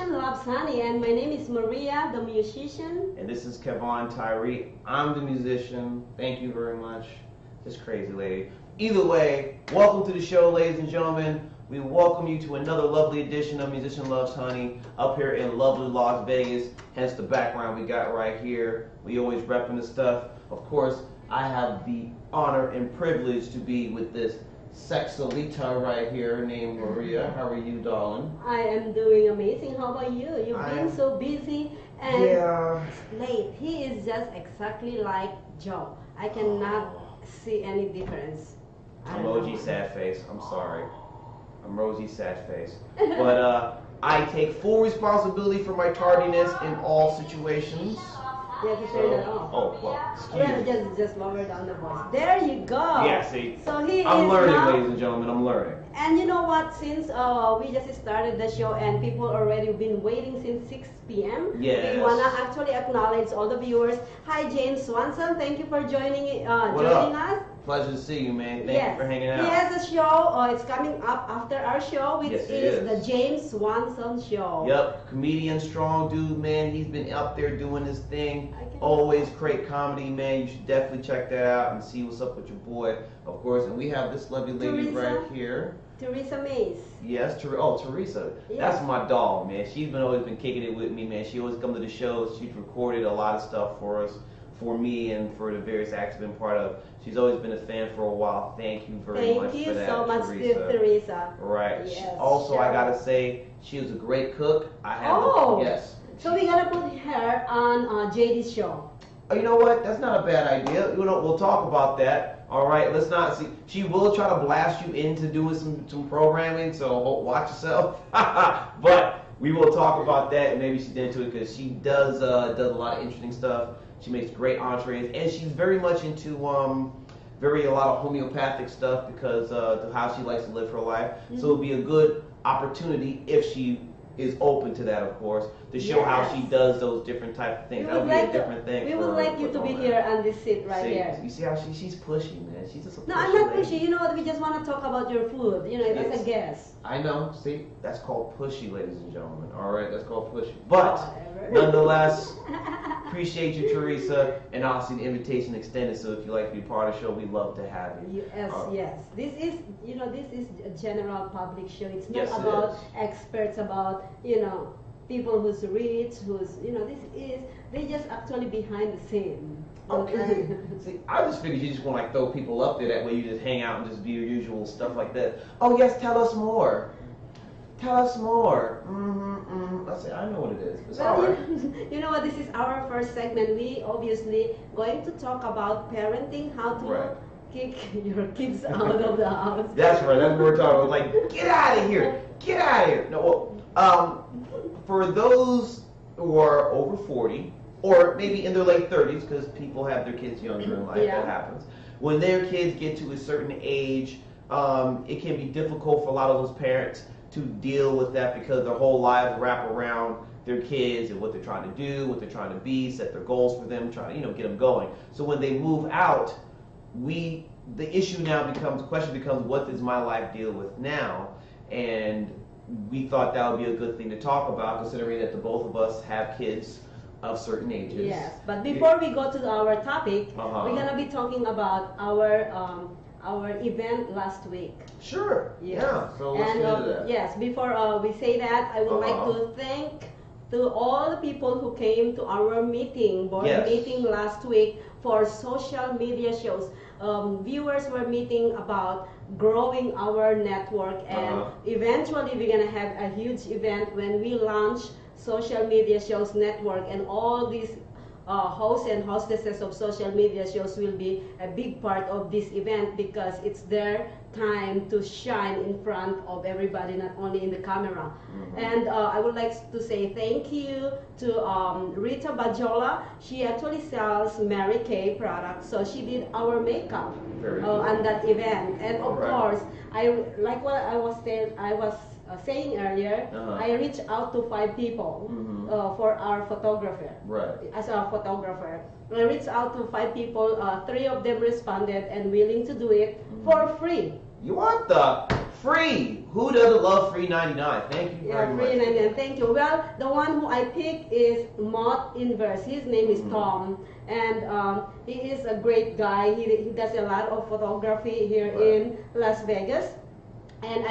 Musician Loves Honey, and my name is Maria, the musician. And this is Kevon Tyrre. I'm the musician. Thank you very much. This crazy lady. Either way, welcome to the show, ladies and gentlemen. We welcome you to another lovely edition of Musician Loves Honey up here in lovely Las Vegas. Hence the background we got right here. We always repping the stuff. Of course, I have the honor and privilege to be with this sexalita right here named Maria. How are you, darling? I am doing amazing. How about you? You've been so busy and late. He is just exactly like Joe. I cannot see any difference. Emoji sad face. I'm sorry. I'm rosy sad face. But I take full responsibility for my tardiness in all situations. You have to turn that off. Oh, well, excuse me. Just lower down the voice. There you go. Yeah, see. So I'm learning, ladies and gentlemen. I'm learning. And you know what? Since we just started the show and people already been waiting since 6 p.m. Yes. We wanna actually acknowledge all the viewers. Hi, James Swanson. Thank you for joining us. Pleasure to see you, man. Thank you for hanging out. He has a show. It's coming up after our show, which is the James Swanson Show. Yep, comedian, strong dude, man. He's been out there doing his thing. Always great comedy, man. You should definitely check that out and see what's up with your boy, of course. And we have this lovely lady right here. Teresa Mays. Yes, Teresa. Yeah. That's my dog, man. She's always been kicking it with me, man. She always come to the shows. She's recorded a lot of stuff for us, for me, and for the various acts I've been part of. She's always been a fan for a while. Thank you very much for that, Thank you so much, Teresa. Right. Yes, also, I gotta say, she was a great cook. Yes. So we're gonna put her on JD's show. Oh, you know what? That's not a bad idea. You know, we'll talk about that. All right. Let's not see. She will try to blast you into doing some programming. So watch yourself. But we will talk about that. And maybe she's into it because she does a lot of interesting stuff. She makes great entrees, and she's very much into a lot of homeopathic stuff because of how she likes to live her life. So it'll be a good opportunity if she is open to that, of course, to show how she does those different type of things. That would be a different thing. We would like you to be here on this seat right there. You see how she's pushy, man. She's just a pushy. No, I'm not pushy. You know what? We just want to talk about your food. You know, as a guest. I know. See, that's called pushy, ladies and gentlemen. All right, that's called pushy. But nonetheless, appreciate you, Teresa, and obviously the invitation extended. So if you like to be part of the show, we'd love to have you. Yes. This is a general public show. It's not about experts, about people who's rich, they just actually behind the scene. Okay. See, I just figured you just want to throw people up there. That way you just hang out and just do your usual stuff like that. Oh yes, tell us more. Tell us more. I say, I know what it is. It's all right. You know what? This is our first segment. We obviously going to talk about parenting, how to kick your kids out of the house. That's right. That's what we're talking about. Like, get out of here. Get out of here. No, for those who are over 40, or maybe in their late 30s, because people have their kids younger in life, that happens. When their kids get to a certain age, it can be difficult for a lot of those parents to deal with that because their whole lives wrap around their kids and what they're trying to do, what they're trying to be, set their goals for them, try to get them going. So when they move out, the question becomes, what does my life deal with now? And we thought that would be a good thing to talk about, considering that the both of us have kids of certain ages. Yes, but before we go to our topic, we're gonna be talking about our event last week. Sure. Yes. Yeah. So let's get into that. Yes. Before we say that, I would like to thank to all the people who came to our meeting, meeting last week for social media shows. Viewers were meeting about growing our network, and eventually we're gonna have a huge event when we launch social media shows network, and all these hosts and hostesses of social media shows will be a big part of this event because it's their time to shine in front of everybody, not only in the camera. And I would like to say thank you to Rita Bajola. She actually sells Mary Kay products, so she did our makeup on that event. And of course, like what I was saying earlier, I reached out to 5 people for our photographer. As our photographer, I reached out to 5 people. 3 of them responded and willing to do it for free. You want the free? Who doesn't love free 99? Thank you very much. Free 99. Thank you. Well, the one who I picked is Mod Inverse. His name is Tom, and he is a great guy. He does a lot of photography here in Las Vegas, and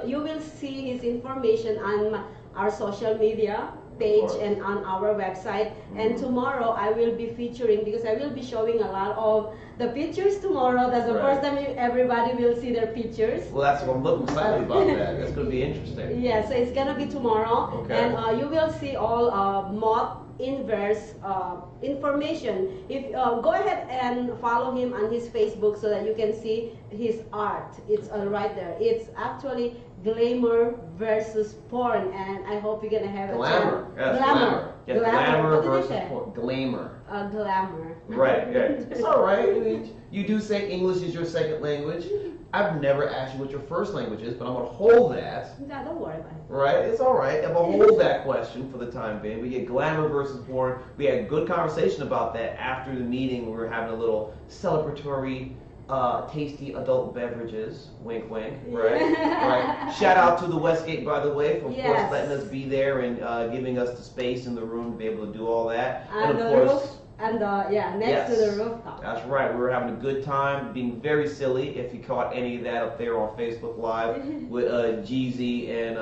you will see his information on our social media page and on our website. And tomorrow I will be featuring, because I will be showing a lot of the pictures tomorrow. That's the first time everybody will see their pictures. Well, that's what I'm looking excited about. That's going to be interesting. Yeah, so it's going to be tomorrow. Okay. And you will see all Mod Inverse information. If go ahead and follow him on his Facebook so that you can see his art. It's right there. It's actually glamour versus porn, and I hope you're gonna have a glamour. Yes, glamour. Yes, glamour versus porn. Glamour. Glamour. Right. Yeah. It's all right. I mean, you do say English is your second language. I've never asked you what your first language is, but I'm gonna hold that. No, don't worry about it. Right. It's all right. I'm gonna hold that question for the time being. We get glamour versus porn. We had a good conversation about that after the meeting. We were having a little celebratory. Tasty adult beverages, wink wink, right? Right. Shout out to the Westgate, by the way, for of course letting us be there and giving us the space in the room to be able to do all that. And of course, next to the rooftop. That's right. We were having a good time, being very silly. If you caught any of that up there on Facebook Live with Jeezy and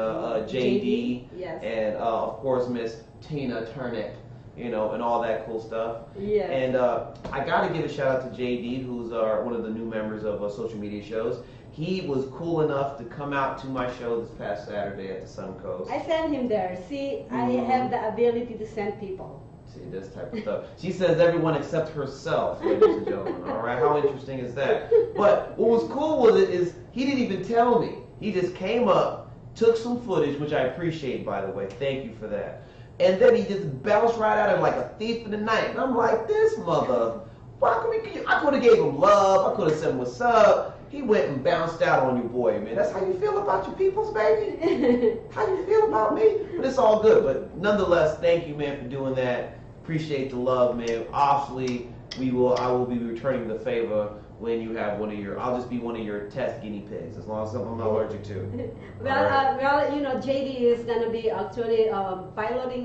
JD, yes. And of course Miss Tina Turner. You know, and all that cool stuff. Yeah. And I got to give a shout out to JD, who's one of the new members of social media shows. He was cool enough to come out to my show this past Saturday at the Suncoast. I sent him there. See, I have the ability to send people. See, this type of stuff. She says everyone except herself, ladies and gentlemen. All right, how interesting is that? But what was cool with it is he didn't even tell me. He just came up, took some footage, which I appreciate, by the way. Thank you for that. And then he just bounced right at him like a thief in the night. And I'm like, this mother, why could we? I could have gave him love. I could have said what's up. He went and bounced out on your boy, man. That's how you feel about your peoples, baby? How you feel about me? But it's all good. But nonetheless, thank you, man, for doing that. Appreciate the love, man. Obviously, I will be returning the favor when you have I'll just be one of your test guinea pigs, as long as I'm not allergic to. Well, you know, JD is gonna be actually piloting.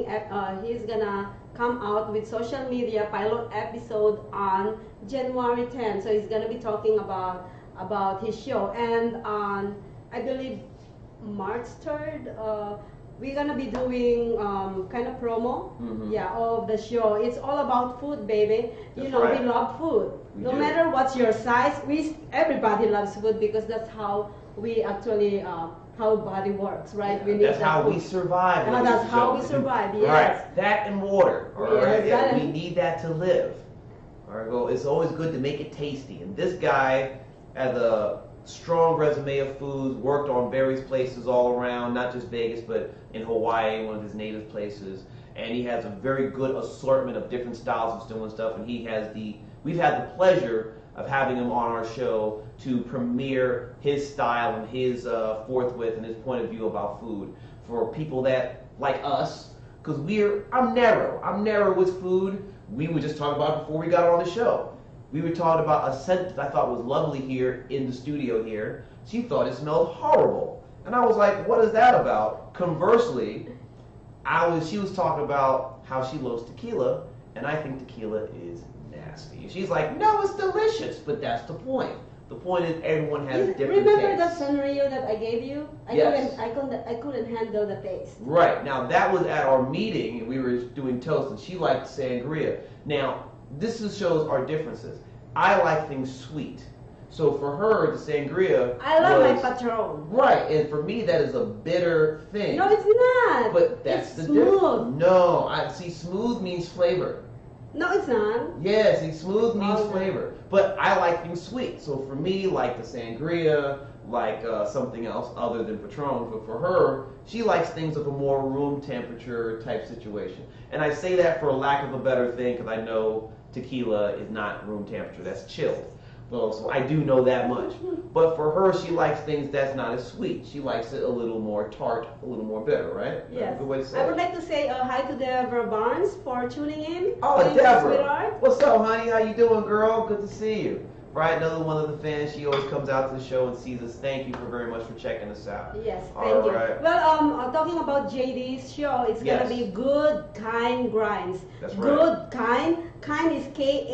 He's gonna come out with social media pilot episode on January 10th. So he's gonna be talking about his show, and on I believe March 3rd. We're gonna be doing kind of promo, of the show. It's all about food, baby. We love food. No matter what's your size, everybody loves food, because that's how we actually how body works, right? Yeah, we need that's how we survive. That's how we survive. Yes. Right. That and water. All right. Yes, we need that to live. All right. Well, it's always good to make it tasty. And this guy has a strong resume of foods, worked on various places all around, not just Vegas, but in Hawaii, one of his native places. And he has a very good assortment of different styles of doing stuff. And we've had the pleasure of having him on our show to premiere his style and his forthwith and his point of view about food for people that like us, because I'm narrow with food. We were just talking about it before we got on the show. We were talking about a scent that I thought was lovely here in the studio here. She thought it smelled horrible. And I was like, what is that about? Conversely, she was talking about how she loves tequila, and I think tequila is nasty. And she's like, no, it's delicious. But that's the point. The point is everyone has different Remember tastes. that scenario that I gave you? I couldn't handle the taste. Right. Now, that was at our meeting, and we were doing toast, and she liked sangria. Now, this shows our differences. I like things sweet. So for her, the sangria I love my Patron. Right, and for me, that is a bitter thing. No, it's not. But that's it's the smooth. difference. No, see, smooth means flavor. No, it's not. Yeah, see, smooth means flavor. But I like things sweet. So for me, like the sangria, like something else other than Patron. But for her, she likes things of a more room temperature type situation. And I say that for lack of a better thing, because I know tequila is not room temperature. That's chilled. Well, so I do know that much. But for her, she likes things that's not as sweet. She likes it a little more tart, a little more bitter, right? Yes. Good way to say I would like to say hi to Deborah Barnes for tuning in. Oh, Deborah. What's up, honey? How you doing, girl? Good to see you. right? Another one of the fans. She always comes out to the show and sees us. Thank you very much for checking us out. Yes, thank you. Right. Well, talking about JD's show, it's gonna be Good Kind Grinds. That's Good right. Kind is Kine.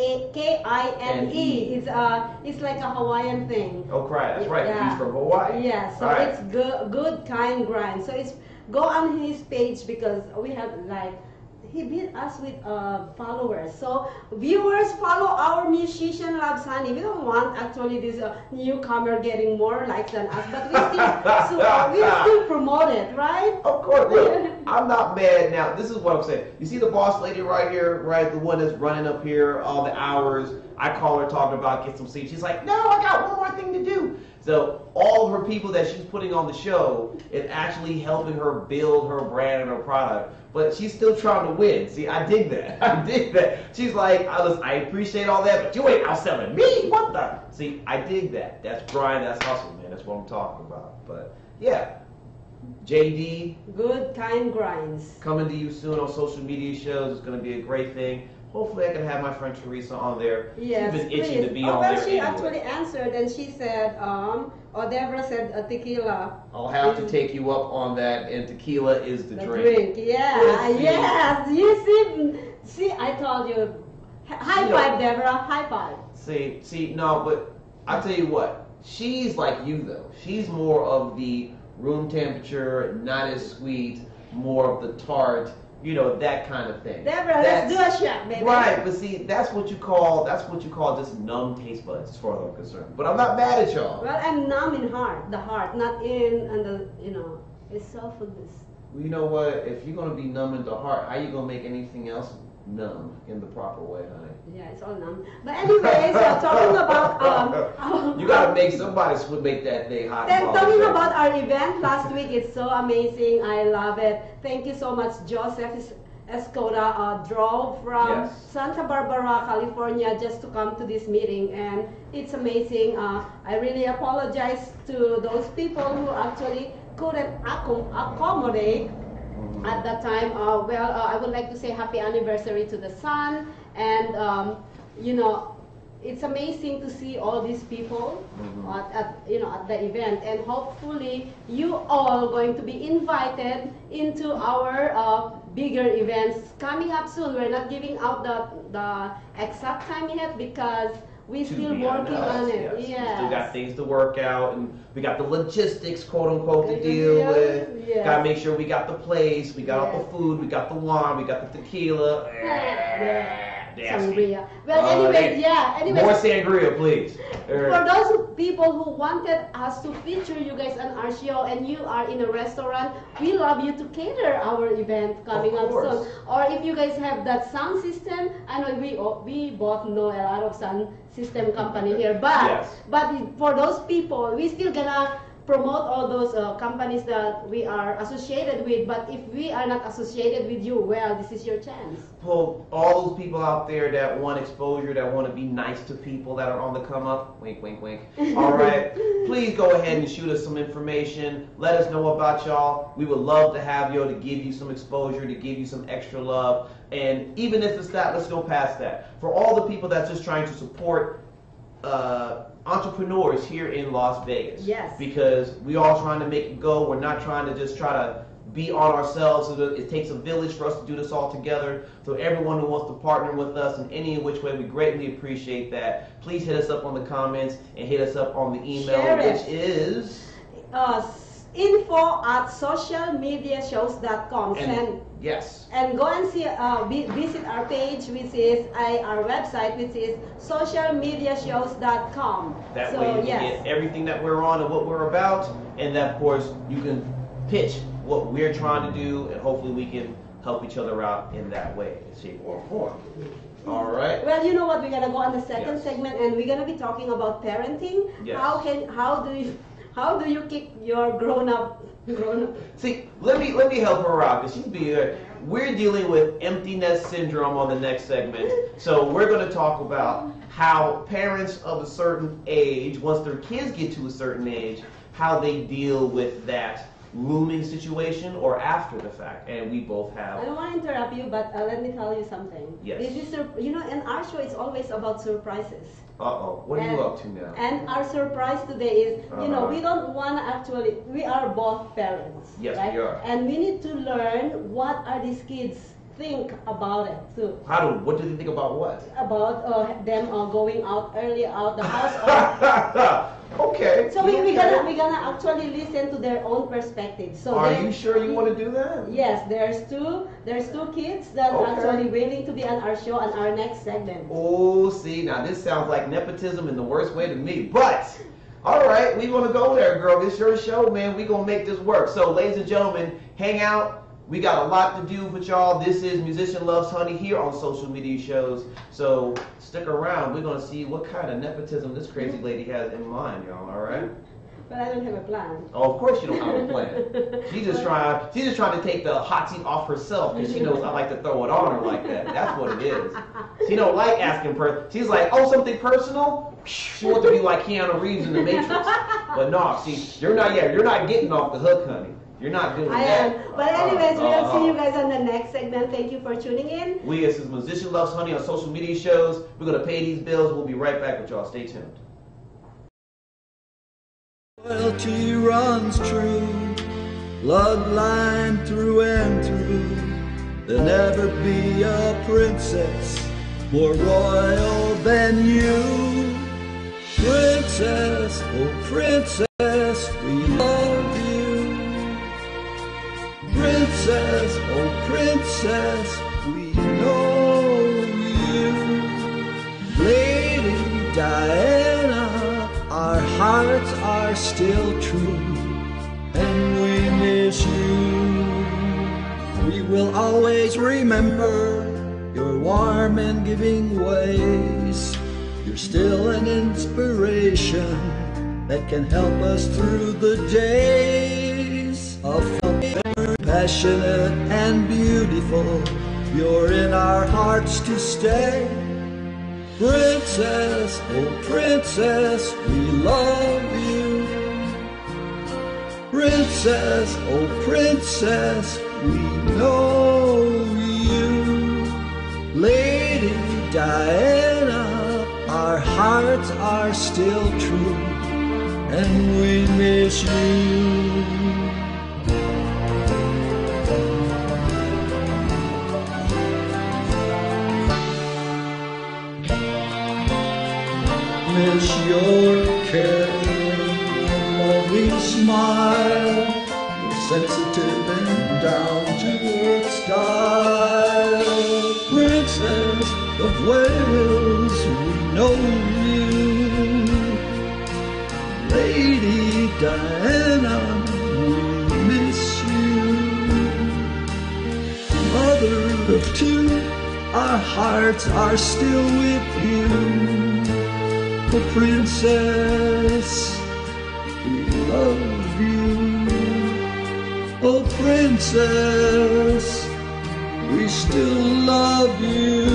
It's like a Hawaiian thing. Oh, right. That's right. He's from Hawaii. Yeah, so right. it's Good Kind Grind. So it's go on his page because we have like he beat us with followers. So viewers follow our musician Loves Honey. We don't want actually this newcomer getting more likes than us, but we still promote it, right? Of course. Look, I'm not mad now. This is what I'm saying. You see the boss lady right here, right? The one that's running up here all the hours. I call her talking about get some sleep. She's like, no, I got one more thing to do. So all of her people that she's putting on the show is actually helping her build her brand and her product. But she's still trying to win. See, I dig that. I dig that. She's like, I appreciate all that, but you ain't outselling me. What the? See, I dig that. That's grind. That's hustle, man. That's what I'm talking about. But yeah, JD. Good Kind Grinds. Coming to you soon on social media shows. It's going to be a great thing. Hopefully I can have my friend Pureza on there. Yes, she's been itching to be on well, there she anyway. actually answered and she said, Deborah said tequila. I'll have to take you up on that, and tequila is the drink. Yeah, yes. You see, I told you. High five, Deborah. High five. See, no, but I'll tell you what. She's like you, though. She's more of the room temperature, not as sweet, more of the tart, you know, that kind of thing. Deborah, let's do a shot, baby. Right, but see, that's what you call just numb taste buds, as far as I'm concerned. But I'm not mad at y'all. Well, I'm numb in heart, the heart, not in, and the, you know, it's so for this. Well, you know what? If you're gonna be numb in the heart, how you gonna make anything else numb in the proper way, honey? Yeah, it's all numb. But anyways, talking about you gotta make somebody make that thing hot. Then talking about our event last week, it's so amazing. I love it. Thank you so much, Joseph Escoda drove from Santa Barbara, California, just to come to this meeting, and it's amazing. I really apologize to those people who actually couldn't accommodate at that time. I would like to say happy anniversary to the son, and you know, it's amazing to see all these people at the event, and hopefully you all going to be invited into our bigger events coming up soon. We're not giving out the exact time yet because we're still working on it. Yes. Yeah. We still got things to work out, and we got the logistics, quote unquote, to deal with. Yes. Gotta make sure we got the place, we got all the food, we got the wine, we got the tequila. Sangria. Well, anyways. More sangria, please. For those people who wanted us to feature you guys on our show, and you are in a restaurant, we love you to cater our event coming up soon. Or if you guys have that sound system, I know we both know a lot of sound system company here, but for those people, we still gonna promote all those companies that we are associated with. But if we are not associated with you, well, this is your chance. Well, all those people out there that want exposure, that want to be nice to people that are on the come up, wink, wink, wink. All right, please go ahead and shoot us some information. Let us know about y'all. We would love to have you to give you some exposure, to give you some extra love. And even if it's that, let's go past that. For all the people that's just trying to support entrepreneurs here in Las Vegas. Yes. Because we all trying to make it go. We're not trying to just try to be on ourselves. It takes a village for us to do this all together. So everyone who wants to partner with us in any which way, we greatly appreciate that. Please hit us up on the comments and hit us up on the email, which is info@socialmediashows.com. And go and see, visit our page, which is our website, which is socialmediashows.com. That way you can get everything that we're on and what we're about, and then of course you can pitch what we're trying to do, and hopefully we can help each other out in that way, shape or form. All right. Well, you know what? We're gonna go on the second segment, and we're gonna be talking about parenting. Yes. How do you kick your grown up? See, let me help her out, because we're dealing with empty nest syndrome on the next segment. So we're going to talk about how parents of a certain age, once their kids get to a certain age, how they deal with that looming situation or after the fact? And we both have. I don't want to interrupt you, but let me tell you something. Yes. This is, in our show, it's always about surprises. Uh-oh, what are you up to now? And our surprise today is, we don't want to actually, we are both parents. Yes, right? we are. And we need to learn what are these kids think about it too. What do they think about what? About them going out early out the house. Okay. So we're gonna actually listen to their own perspective. So are you sure you want to do that? Yes, there's two kids that are actually willing to be on our show on our next segment. Oh, see, now this sounds like nepotism in the worst way to me. But all right, we gonna go there, girl. This your show, man. We gonna make this work. So, ladies and gentlemen, hang out. We got a lot to do with y'all. This is Musician Loves Honey here on social media shows. So stick around. We're going to see what kind of nepotism this crazy lady has in mind, y'all. All right? But I don't have a plan. Oh, of course you don't have a plan. She's just trying to take the hot seat off herself because she knows I like to throw it on her like that. That's what it is. She don't like asking She's like, oh, something personal? She wants to be like Keanu Reeves in The Matrix. But no, see, you're not getting off the hook, honey. You're not doing that. I am. But anyways, we'll see you guys on the next segment. Thank you for tuning in. This is Musician Loves Honey on social media shows. We're going to pay these bills. We'll be right back with y'all. Stay tuned. Loyalty runs true, bloodline through and through. There'll never be a princess more royal than you. Princess, oh princess, we love you. Princess, oh princess, we know you. Lady Diana, our hearts are still true, and we miss you. We will always remember your warm and giving ways. You're still an inspiration that can help us through the days of passionate and beautiful. You're in our hearts to stay. Princess, oh princess, we love you. Princess, oh princess, we know you. Lady Diana, our hearts are still true, and we miss you. Miss your care, loving smile, your sensitive and down-to-earth style. Princess of Wales, we know you. Lady Diana, we miss you. Mother of two, our hearts are still with you. Oh princess, we love you. Oh princess, we still love you.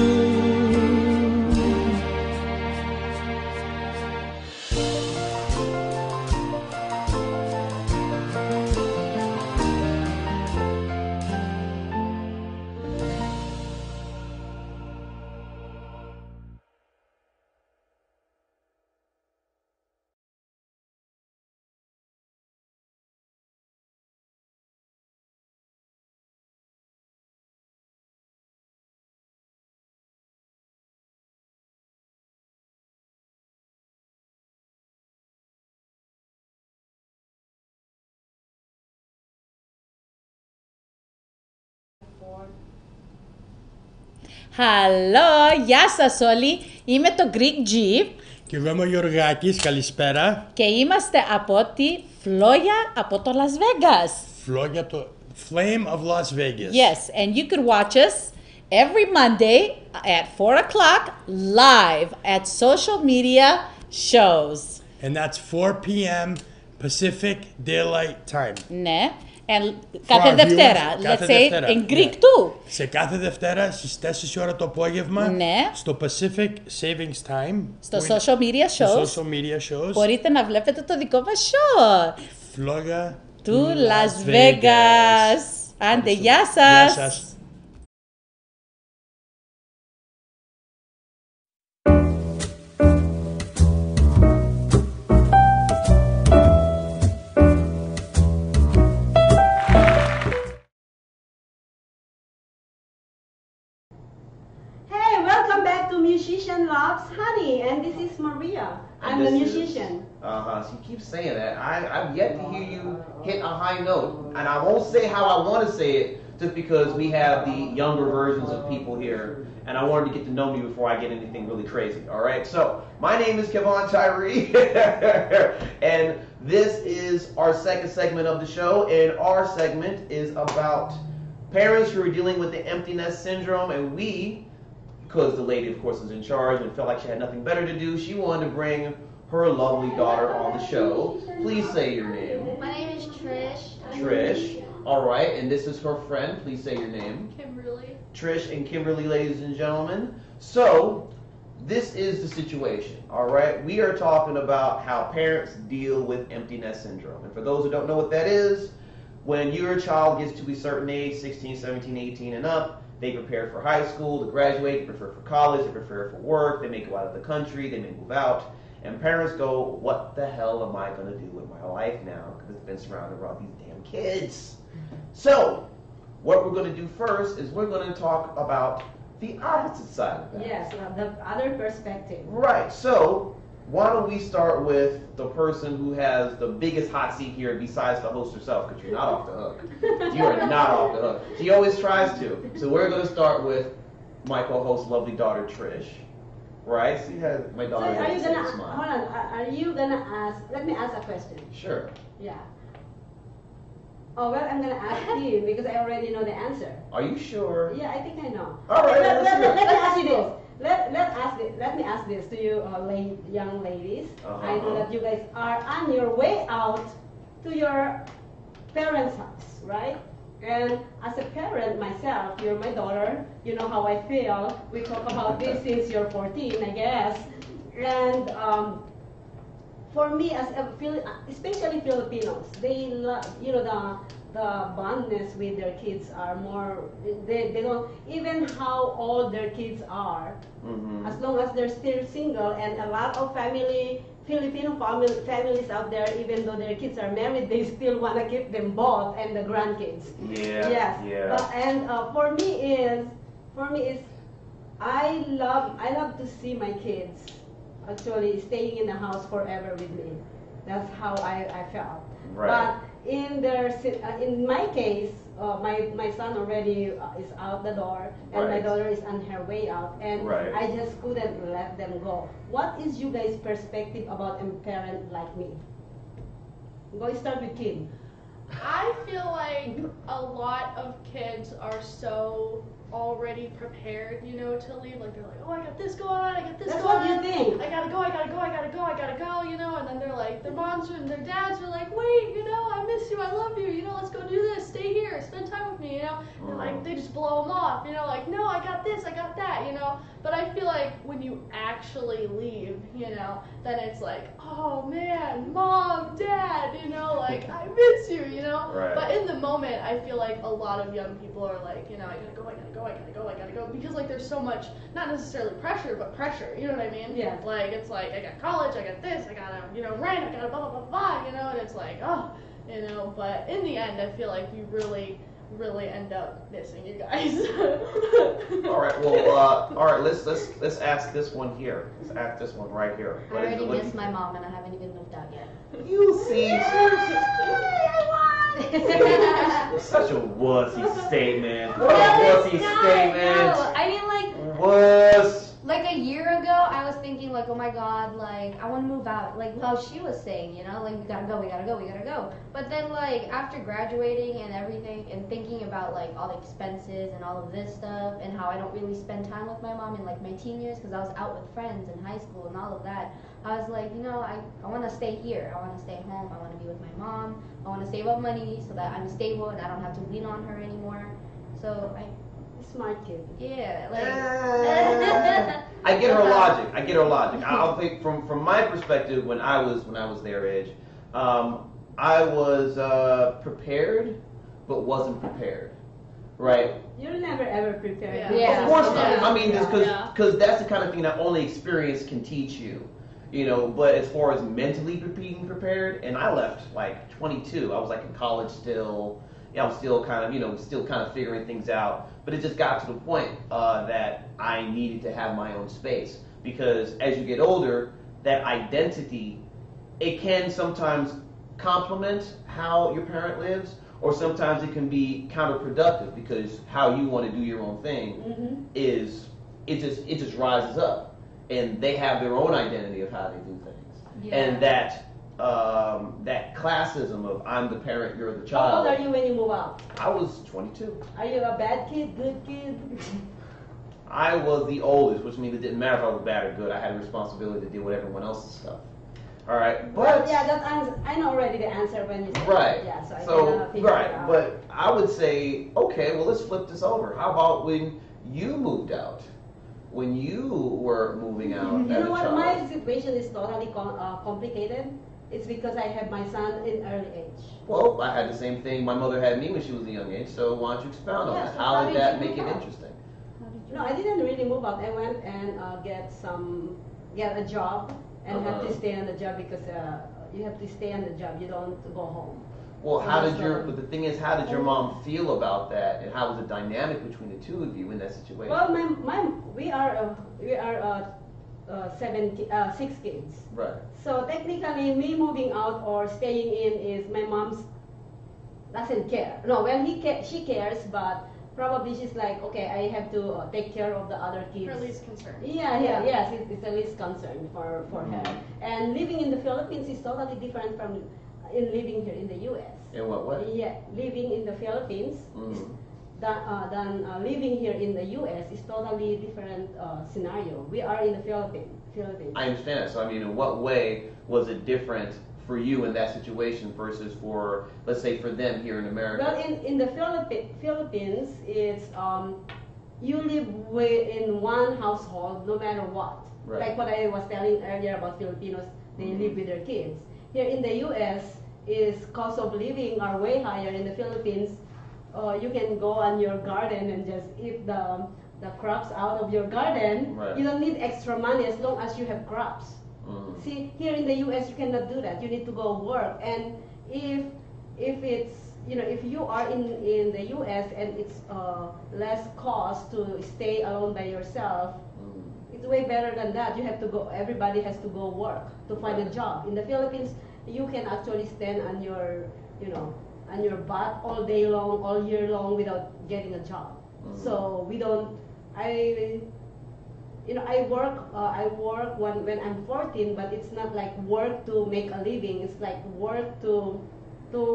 Χαλό, γεια σας όλοι. Είμαι το Greek Jeep. Και εγώ είμαι ο Γιωργάκης, καλησπέρα. Και είμαστε από τη Φλόγια από το Las Vegas. Φλόγια το Flame of Las Vegas. Yes, and you could watch us every Monday at 4 o'clock live at social media shows. And that's 4 p.m. Pacific Daylight Time. Ναι. Κάθε Δευτέρα, let's say in Greek too. Σε κάθε Δευτέρα στις 4 ώρα το απόγευμα, στο Pacific Savings Time, στο social media shows, media shows, μπορείτε να βλέπετε το δικό μας show. Φλόγια to Las Vegas. Ande yasas. Musician Loves Honey, and this is Maria. I'm the musician. She keeps saying that. I've yet to hear you hit a high note, and I won't say how I want to say it, just because we have the younger versions of people here, and I wanted to get to know me before I get anything really crazy. All right. So my name is Kevon Tyrre, and this is our second segment of the show, and our segment is about parents who are dealing with the empty nest syndrome, and because the lady, of course, was in charge and felt like she had nothing better to do, she wanted to bring her lovely daughter on the show. Please say your name. My name is Trish. Trish. All right, and this is her friend. Please say your name. Kimberly. Trish and Kimberly, ladies and gentlemen. So, this is the situation, all right? We are talking about how parents deal with empty nest syndrome. And for those who don't know what that is, when your child gets to a certain age, 16, 17, 18 and up, they prepare for high school, to graduate, they prepare for college, they prepare for work, they may go out of the country, they may move out, and parents go, what the hell am I going to do with my life now? Because it's been surrounded around these damn kids. So, what we're going to do first is we're going to talk about the opposite side of that. Yes, the other perspective. Right, so why don't we start with the person who has the biggest hot seat here besides the host herself, because you're not off the hook. You are not off the hook. She always tries to. So we're going to start with my co-host's lovely daughter, Trish. Right? See how my daughter so has a smile. Hold on, are you going to ask, let me ask a question. Sure. Yeah. Oh, well, I'm going to ask you because I already know the answer. Are you sure? Yeah, I think I know. All right, let me ask you this. Let me ask this to you, young ladies. I know that you guys are on your way out to your parents' house, right? And as a parent myself, you're my daughter. You know how I feel. We talk about this since you're 14, I guess. And for me, especially Filipinos, they love, the bondness with their kids are more, they don't, even how old their kids are, as long as they're still single, and a lot of Filipino families out there, even though their kids are married, they still want to keep them both and the grandkids. Yeah. Yes. Yeah. For me is, I love to see my kids actually staying in the house forever with me. That's how I felt. Right. But in my case, my son already is out the door, and my daughter is on her way out, and I just couldn't let them go. What is you guys' perspective about a parent like me? I'm going to start with Kim. I feel like a lot of kids are so already prepared, to leave. Like, they're like, oh, I got this going on, I got this going on. That's what you think. I gotta go, and then they're like, their moms and their dads are like, wait, I miss you, I love you, let's go do this, stay here, spend time with me, And like, they just blow them off, like, no, I got this, I got that, But I feel like when you actually leave, then it's like, oh man, mom, dad, like, I miss you, Right. But in the moment, I feel like a lot of young people are like, I gotta go, because like there's so much, not necessarily pressure, but pressure, you know what I mean? Yeah. Like, it's like, I got college, I got this, I gotta, rent, I gotta blah, blah, blah, blah, and it's like, oh, but in the end, I feel like we really end up missing you guys. All right, well, let's ask this one here. Let's ask this one right here. I already miss my mom, and I haven't even moved out yet. You see, such a wussy statement. What a wussy statement. No, I mean, like, wuss. Like a year ago, I was thinking, like, oh my god, like, I want to move out. Like how she was saying, like, we gotta go. But then, like, after graduating and everything, and thinking about, like, all the expenses and all of this stuff, and how I don't really spend time with my mom in, like, my teen years, because I was out with friends in high school and all of that, I was like, I want to stay here. I want to stay home. I want to be with my mom. I want to save up money so that I'm stable and I don't have to lean on her anymore. So Smart kid. Yeah, like. I get her logic. I'll think from my perspective when I was their age, I was prepared, but wasn't prepared. Right? You're never ever prepared. Yeah. Of course not. Yeah. I mean, because that's the kind of thing that only experience can teach you. You know, but as far as mentally being prepared, and I left like 22. I was like in college still. I was still kind of, still kind of figuring things out. But it just got to the point that I needed to have my own space, because as you get older, that identity, it can sometimes complement how your parent lives, or sometimes it can be counterproductive, because how you want to do your own thing is it just rises up, and they have their own identity of how they do things, and that classism of I'm the parent, you're the child. How old are you when you move out? I was 22. Are you a bad kid, good kid? I was the oldest, which means it didn't matter if I was bad or good. I had a responsibility to deal with everyone else's stuff. All right, but I know already the answer when you say right. Yeah, so I So can figure it out. but I would say, okay, well, let's flip this over. How about when you moved out? When you were moving out You as know a what? child? My situation is totally complicated. It's because I have my son in early age. Well, I had the same thing. My mother had me when she was a young age. So why don't you expound on Yeah, that? so How how did did that you make move it out? interesting? No, I didn't really move out. I went and get a job and have to stay on the job, because you have to stay on the job. You don't go home. Well, So how that's did but the thing is, how did your mom feel about that, and how was the dynamic between the two of you in that situation? Well, we are 6 kids. Right. So technically, me moving out or staying in is my mom's doesn't care. No, well, she cares, but probably she's like, okay, I have to take care of the other kids. Her least concern. Yes, it's the least concern for her. And living in the Philippines is totally different from in living here in the U.S. In what way? Yeah, living in the Philippines is than living here in the U.S. is totally different scenario. We are in the Philippines. I understand that. So, I mean, in what way was it different for you in that situation versus for, let's say, for them here in America? Well, in the Philippines, it's you live in one household no matter what. Right. Like what I was telling earlier about Filipinos, they live with their kids. Here in the U.S., is cost of living are way higher. In the Philippines, you can go on your garden and just eat the crops out of your garden. Right. You don't need extra money as long as you have crops. See, here in the U.S. you cannot do that. You need to go work. And if it's if you are in the U.S. and it's less cost to stay alone by yourself, it's way better than that. You have to go. Everybody has to go work to find a job. In the Philippines, you can actually stand on your on your butt all day long, all year long without getting a job. So we don't. I work when I'm 14, but it's not like work to make a living. It's like work to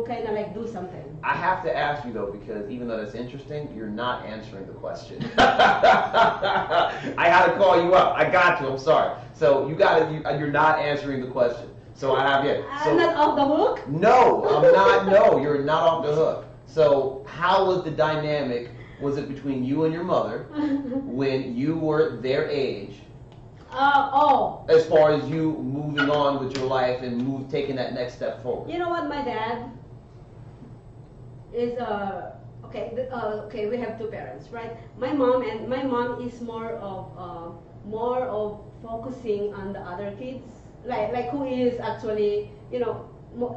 kind of like do something. I have to ask you though, because even though that's interesting, you're not answering the question. I had to call you up. I got you. I'm sorry. So you're not answering the question. So I have you. I'm not off the hook? No, I'm not. No, you're not off the hook. So how was the dynamic? Was it between you and your mother when you were their age? As far as you moving on with your life and taking that next step forward. You know what, my dad is okay. We have two parents, right? My mom is more of focusing on the other kids, like who is actually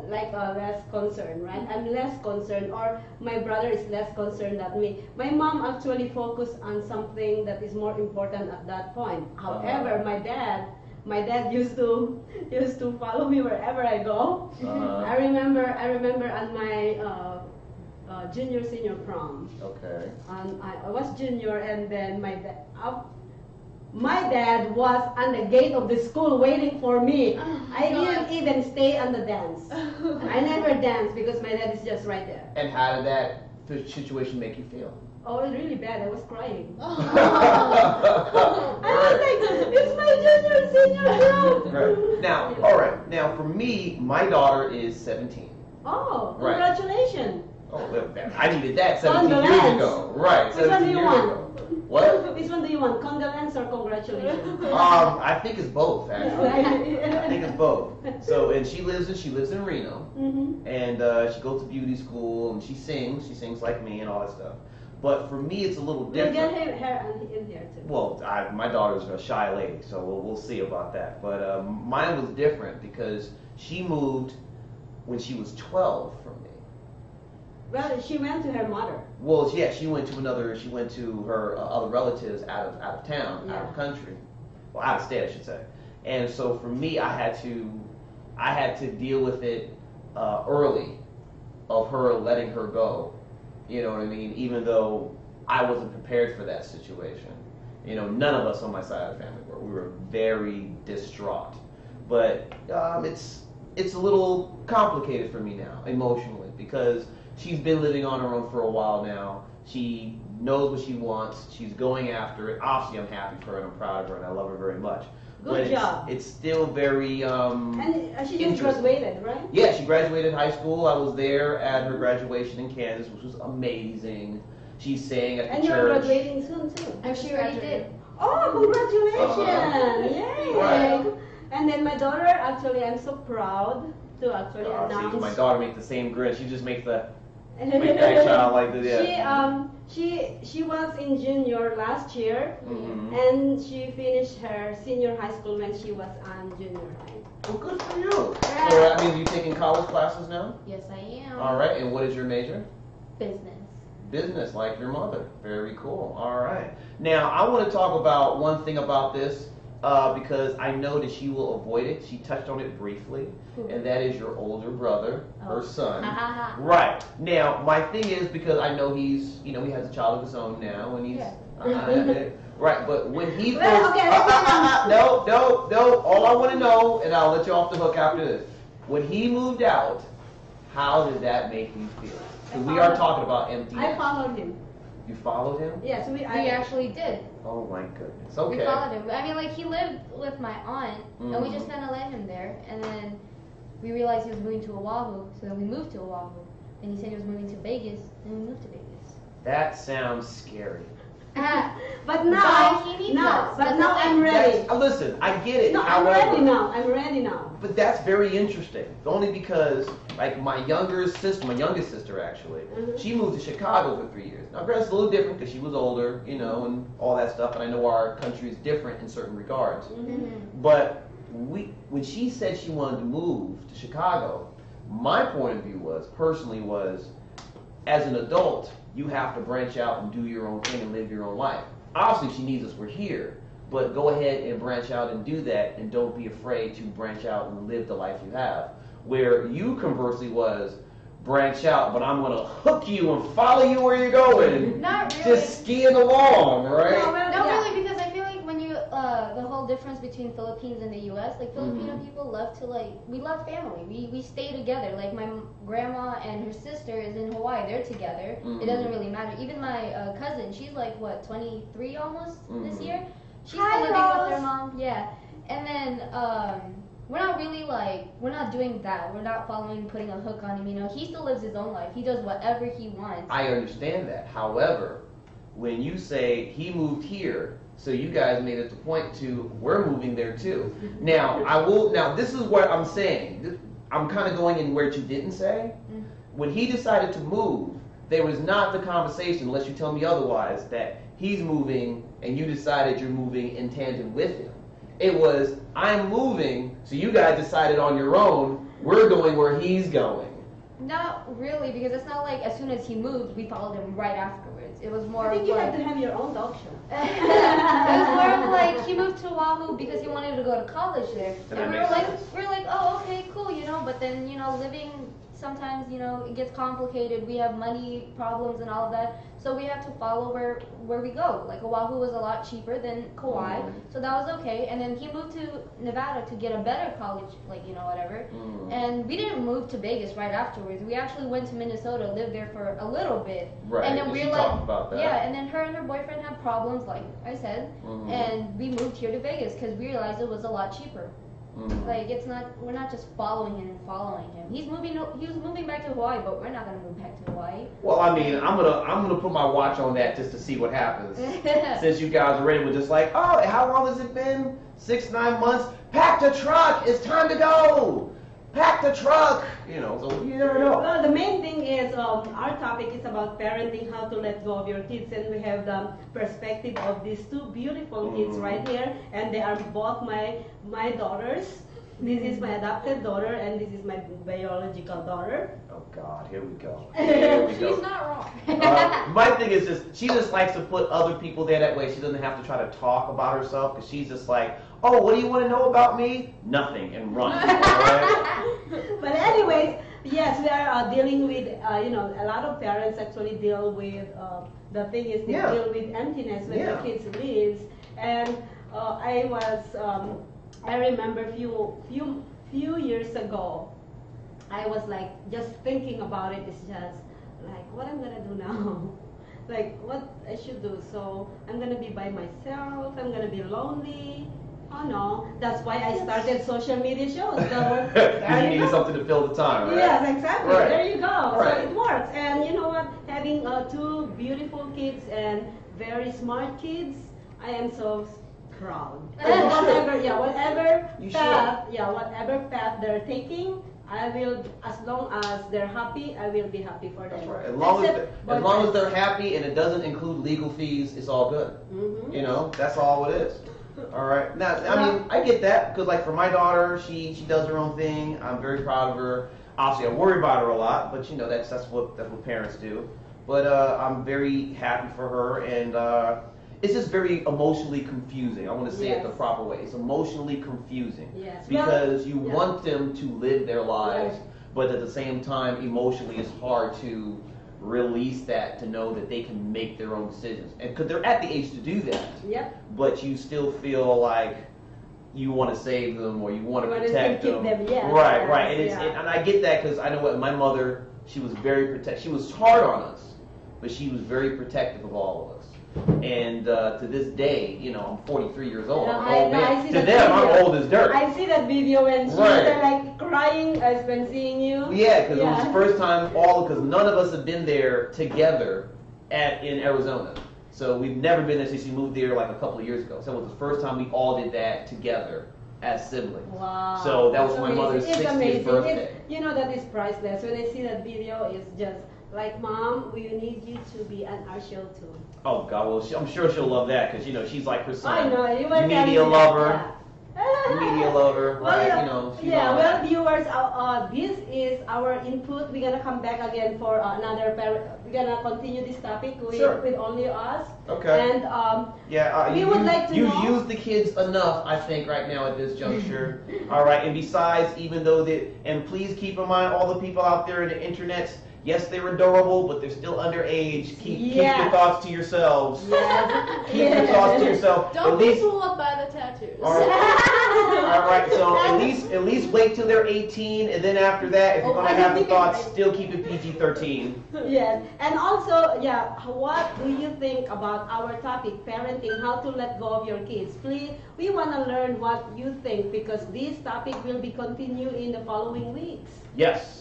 less concerned, right? I'm less concerned, or my brother is less concerned than me. My mom actually focused on something that is more important at that point. However, my dad used to follow me wherever I go. I remember on my junior senior prom. Okay. I was junior, and then my dad was on the gate of the school waiting for me. I didn't even stay on the dance. I never danced because my dad is just right there. And how did that situation make you feel? Oh, it was really bad. I was crying. Right. I was like, it's my junior senior prom. Right. Now, all right. Now, for me, my daughter is 17. Oh, Right. congratulations. Oh, well, I needed that 17 years ago. Right. Which one do 17 you years want? ago. What? Which one do you want? Condolence or congratulations? Congratulations. I think it's both, actually. I think it's both. So, and she lives in Reno, and she goes to beauty school, and she sings like me and all that stuff. But for me, it's a little different. We'll get her in here too. Well, my daughter's a shy lady, so we'll see about that. But mine was different because she moved when she was 12 from me. Well, she went to her mother. Well, yeah, she went to her other relatives out of town, out of country, well, out of state, I should say. And so for me, I had to deal with it early, of her letting her go. You know what I mean? Even though I wasn't prepared for that situation. You know, none of us on my side of the family were. We were very distraught. But it's a little complicated for me now, emotionally, because she's been living on her own for a while now. She knows what she wants. She's going after it. Obviously, I'm happy for her and I'm proud of her and I love her very much. Good job. It's still very and she just graduated, right? Yeah, she graduated high school. I was there at her graduation in Kansas, which was amazing. She sang at the church. And you're graduating soon too. I'm sure you did. Oh, congratulations! Yay! Right. And then my daughter, actually, I'm so proud to actually announce. See, my daughter makes the same grin. She just makes the make that child like this. Yeah. She was in junior last year, and she finished her senior high school when she was on junior high. Well, good for you. So that means you're taking college classes now? Yes, I am. All right. And what is your major? Business. Business, like your mother. Very cool. All right. Now, I want to talk about one thing about this because I know that she will avoid it. She touched on it briefly, and that is your older brother, her son. Right. Now, my thing is because I know he has a child of his own now, and he's right. But when he no. All I want to know, and I'll let you off the hook after this. When he moved out, how did that make you feel? Because we are talking about empty. I followed him. You followed him? Yes, we actually did. Oh my goodness. Okay. We followed him. I mean, like, he lived with my aunt, and we just kind of let him there. And then we realized he was moving to Oahu, so then we moved to Oahu. And he said he was moving to Vegas, and we moved to Vegas. That sounds scary. But now I'm ready. Listen, I get it. No, however, I'm ready now. But that's very interesting. Only because, like, my youngest sister actually, she moved to Chicago for 3 years. Now, granted, it's a little different because she was older, and all that stuff. And I know our country is different in certain regards. But when she said she wanted to move to Chicago, my point of view was, as an adult, you have to branch out and do your own thing and live your own life. Obviously, if she needs us, we're here. But go ahead and branch out and do that, and don't be afraid to branch out and live the life you have. Where you, conversely, was branch out, but I'm going to hook you and follow you where you're going. Not really. Just skiing along, right? Not really, because I feel like when you, the whole difference between Philippines and the U.S., like, Filipino people love to, like, we love family. We stay together. Like, my grandma and her sister is in Hawaii. They're together. It doesn't really matter. Even my cousin, she's like, 23 almost this year? She's still living with her mom. Yeah. And then, we're not really, like, we're not doing that. We're not putting a hook on him, He still lives his own life. He does whatever he wants. I understand that. However, when you say he moved here, so you guys made it the point to, we're moving there too. Now, this is what I'm saying. I'm kind of going in where you didn't say. When he decided to move, there was not the conversation, unless you tell me otherwise, that he's moving and you decided you're moving in tandem with him. It was, I'm moving, so you guys decided on your own, we're going where he's going. Not really, because it's not like as soon as he moved, we followed him right afterwards. It was more I think of you like, have to have your own dog show. It was more of like, he moved to Oahu because he wanted to go to college there. And we were like, oh, okay, cool, But then, living sometimes, it gets complicated. We have money problems and all of that. So we have to follow where we go. Like, Oahu was a lot cheaper than Kauai, so that was okay. And then he moved to Nevada to get a better college, whatever. And we didn't move to Vegas right afterwards. We actually went to Minnesota, lived there for a little bit. Right, and then we talked about that. Yeah, and then her and her boyfriend had problems, like I said, and we moved here to Vegas because we realized it was a lot cheaper. Like we're not just following him. He was moving back to Hawaii, but we're not gonna move back to Hawaii. Well, I mean, I'm gonna put my watch on that just to see what happens. Since you guys already were just like, oh, how long has it been? 6-9 months. Pack the truck. It's time to go. Pack the truck. You know, so you never know. Well, the main thing is our topic is about parenting, how to let go of your kids, and we have the perspective of these two beautiful kids right here, and they are both my daughters. This is my adopted daughter, and this is my biological daughter. Oh God, here we go. Here we go. She's not wrong. My thing is she just likes to put other people there that way. She doesn't have to try to talk about herself because she's just like, oh, what do you want to know about me? Nothing, and run. But anyways, yes, we are dealing with, a lot of parents actually deal with, the thing is they deal with emptiness when the kids leaves. And I remember few years ago, I was like just thinking about it. It's just like what I'm gonna do now, like what I should do. So I'm gonna be by myself. I'm gonna be lonely. Oh no, that's why I started social media shows. Because you needed something to fill the time, right? Yes, exactly. Right. There you go. Right. So it works. And you know what? Having two beautiful kids and very smart kids, I am so proud. Whatever path they're taking, I will, as long as they're happy, I will be happy for them. That's right. As long as they're happy and it doesn't include legal fees, it's all good. Mm-hmm. You know, that's all it is. All right. Now, I mean, I get that because, like, for my daughter, she does her own thing. I'm very proud of her. Obviously, I worry about her a lot, but you know, that's what parents do. But I'm very happy for her, and it's just very emotionally confusing. I want to say it the proper way. It's emotionally confusing because you want them to live their lives, but at the same time, emotionally, it's hard to release that to know that they can make their own decisions, and because they're at the age to do that. Yep. But you still feel like you want to save them or you want to protect them. Right. And I get that because I know what my mother. She was very protective. She was hard on us, but she was very protective of all of us. And to this day, you know, I'm 43 years old. I'm an old man. To them, I'm old as dirt. I see that video when she's like crying. I've been seeing you. Yeah, because it was the first time because none of us have been there together in Arizona. So we've never been there since she moved there like a couple of years ago. So it was the first time we all did that together as siblings. Wow. So that was my mother's 60th birthday. You know, that is priceless. When I see that video, it's just like, Mom, we need you to be on our show too. Oh God, well, I'm sure she'll love that because you know she's like her son. I know, you were media lover. Media lover, right? Well, you know. Well, viewers, this is our input. We're gonna come back again for another. We're gonna continue this topic with only us. Okay. And we would like to know. You've used the kids enough, I think, right now at this juncture. All right. And besides, even though and please keep in mind all the people out there in the internet. Yes, they're adorable, but they're still underage. Keep your thoughts to yourselves. Yes. Keep your thoughts to yourself. Don't be fooled by the tattoos. All right. So at least wait till they're 18, and then after that, if you're gonna have the thoughts, still keep it PG-13. Yes, and also, what do you think about our topic, parenting? How to let go of your kids? Please, we want to learn what you think because this topic will be continued in the following weeks. Yes.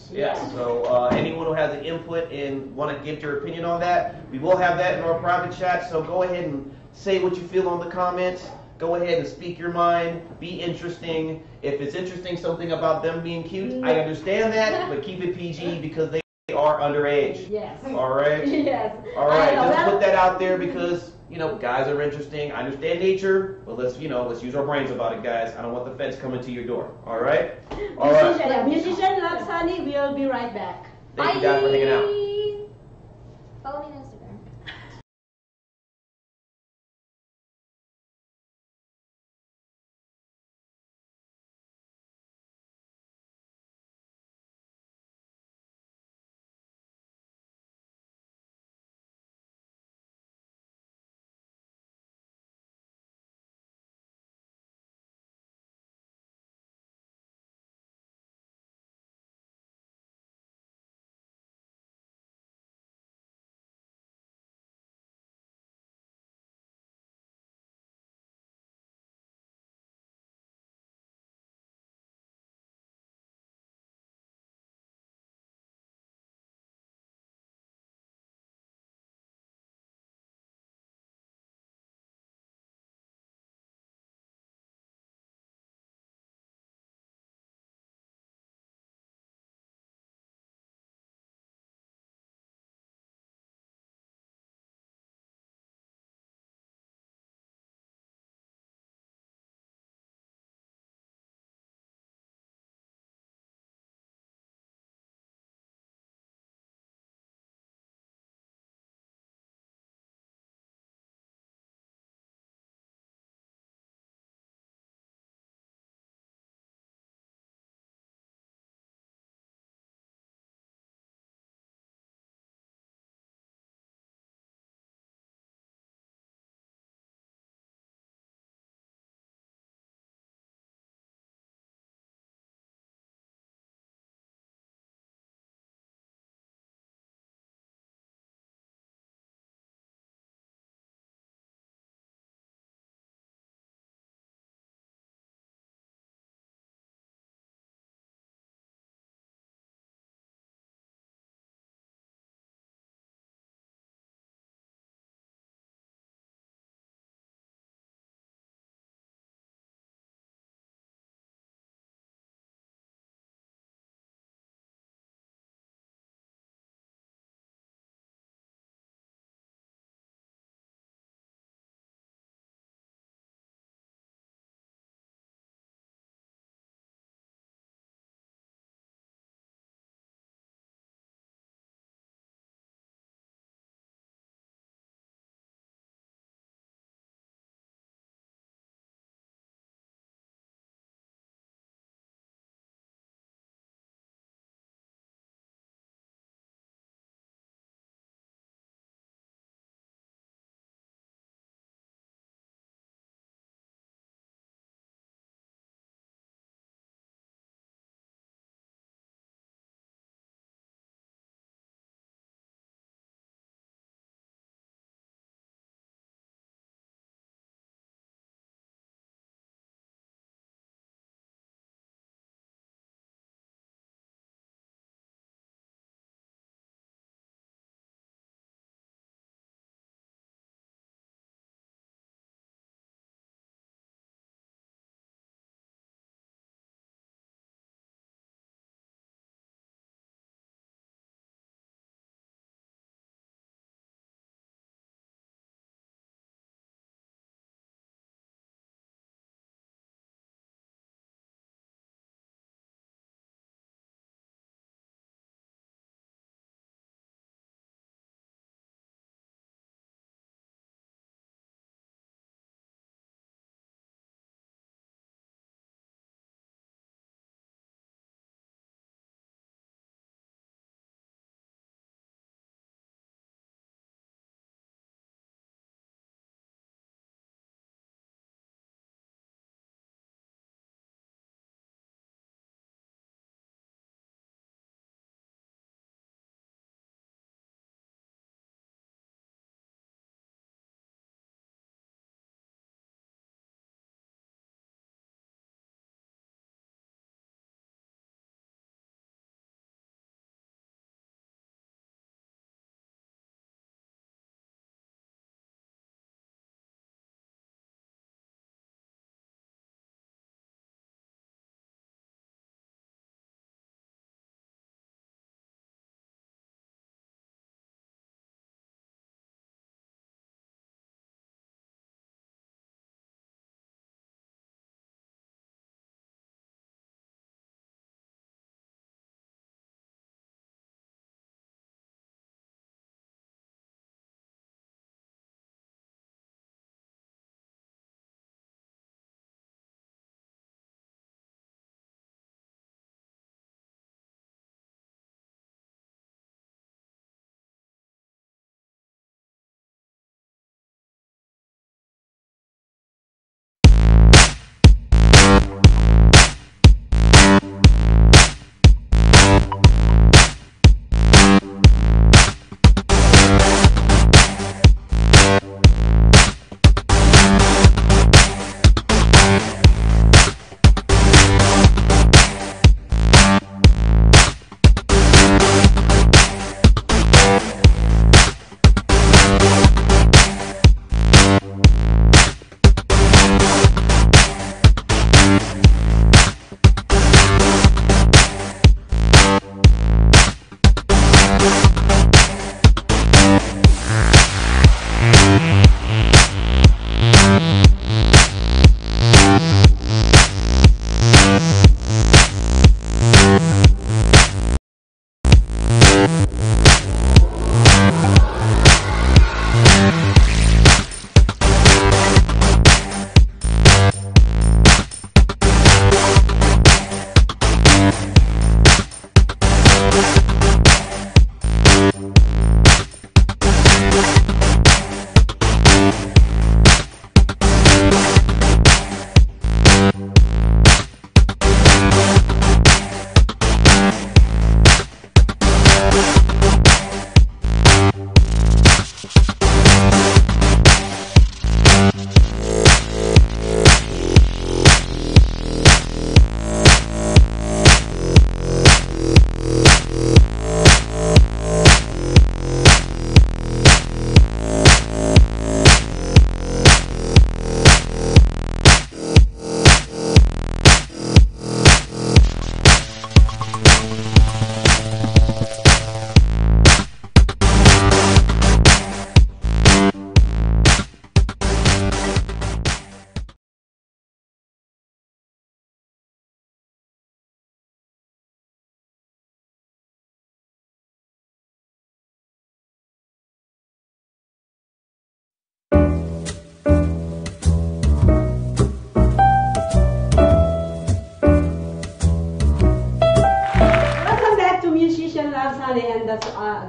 So anyone who has an input and want to give your opinion on that, we will have that in our private chat. So go ahead and say what you feel on the comments. Go ahead and speak your mind. Be interesting. If it's interesting, something about them being cute, I understand that, but keep it PG because they are underage. Yes. All right. Yes. All right. Just put that out there because guys are interesting. I understand nature, but let's use our brains about it, guys. I don't want the feds coming to your door. All right. All right. Musician Loves Honey. We'll be right back. Thank you guys for hanging out. Follow me on Instagram.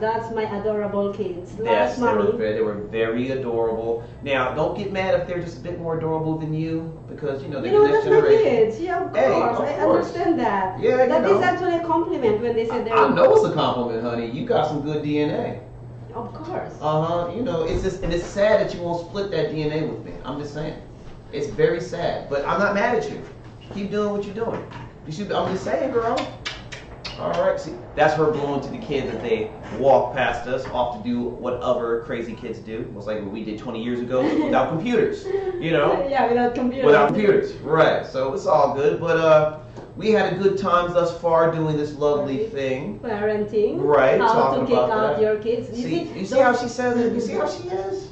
that's my adorable kids. Yes, Mommy. they were very adorable. Now, don't get mad if they're just a bit more adorable than you, because they're the next that's generation. my kids. Yeah, of course. Hey, of I course. understand that. Yeah, That is actually a compliment when they say they're. I know it's a compliment, honey. You got some good DNA. Of course. It's just, and it's sad that you won't split that DNA with me. I'm just saying, it's very sad. But I'm not mad at you. Keep doing what you're doing. You should. I'm just saying, girl. All right. See, that's her blowing to the kids as they walk past us, off to do what other crazy kids do. It was like what we did 20 years ago without computers. Yeah, without computers. Without computers, right? So it's all good. But we had a good time thus far doing this lovely thing. Parenting. Right. How talking to kick about out that. your kids. You see how she says it? You see how she is?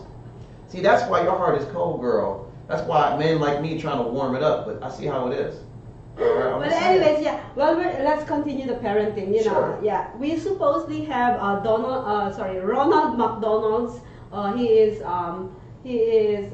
See, that's why your heart is cold, girl. That's why men like me trying to warm it up. But I see how it is. But anyways, yeah. Well, let's continue the parenting. Sure. Yeah. We supposedly have Ronald McDonald's. He is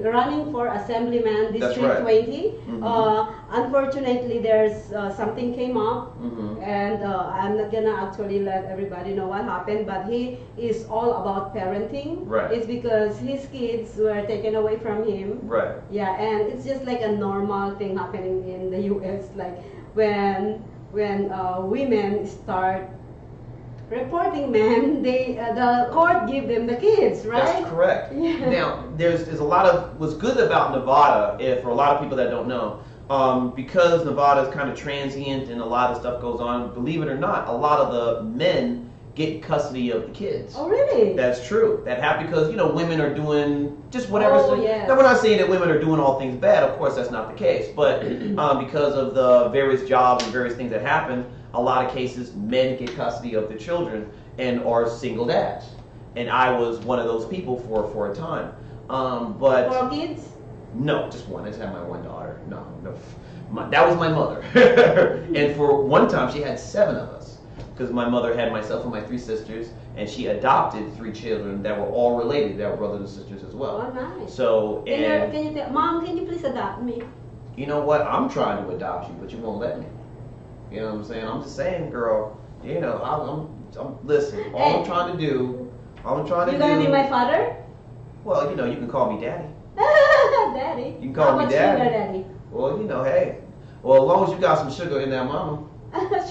running for assemblyman, That's District right. 20. Mhm. Unfortunately, there's something came up, Mhm. and I'm not gonna actually let everybody know what happened. But he is all about parenting. Right. It's because his kids were taken away from him. Right. Yeah, and it's just like a normal thing happening in the U.S. Like when women start reporting men, the court give them the kids, right? That's correct. Yeah. Now, there's a lot of what's good about Nevada, for a lot of people that don't know, because Nevada is kind of transient and a lot of stuff goes on. Believe it or not, a lot of the men get custody of the kids. Oh, really? That's true. That happens because women are doing just whatever. Oh, yes. Now, we're not saying that women are doing all things bad. Of course, that's not the case. But because of the various jobs and various things that happen, a lot of cases men get custody of their children and are single dads. And I was one of those people for a time. But 4 kids? no, just one. I just had my one daughter. No. That was my mother. And for one time, she had 7 of us. Because my mother had myself and my 3 sisters, and she adopted 3 children that were all related. That were brothers and sisters as well. Oh, nice. So, Can you tell Mom, can you please adopt me? you know what? I'm trying to adopt you, but you won't let me. You know what I'm saying? I'm just saying, girl. I'm listen. All I'm trying to do. You gonna be my father? Well, you can call me daddy. Daddy. You can call me daddy. Sugar daddy? Well, hey. Well, as long as you got some sugar in there, mama.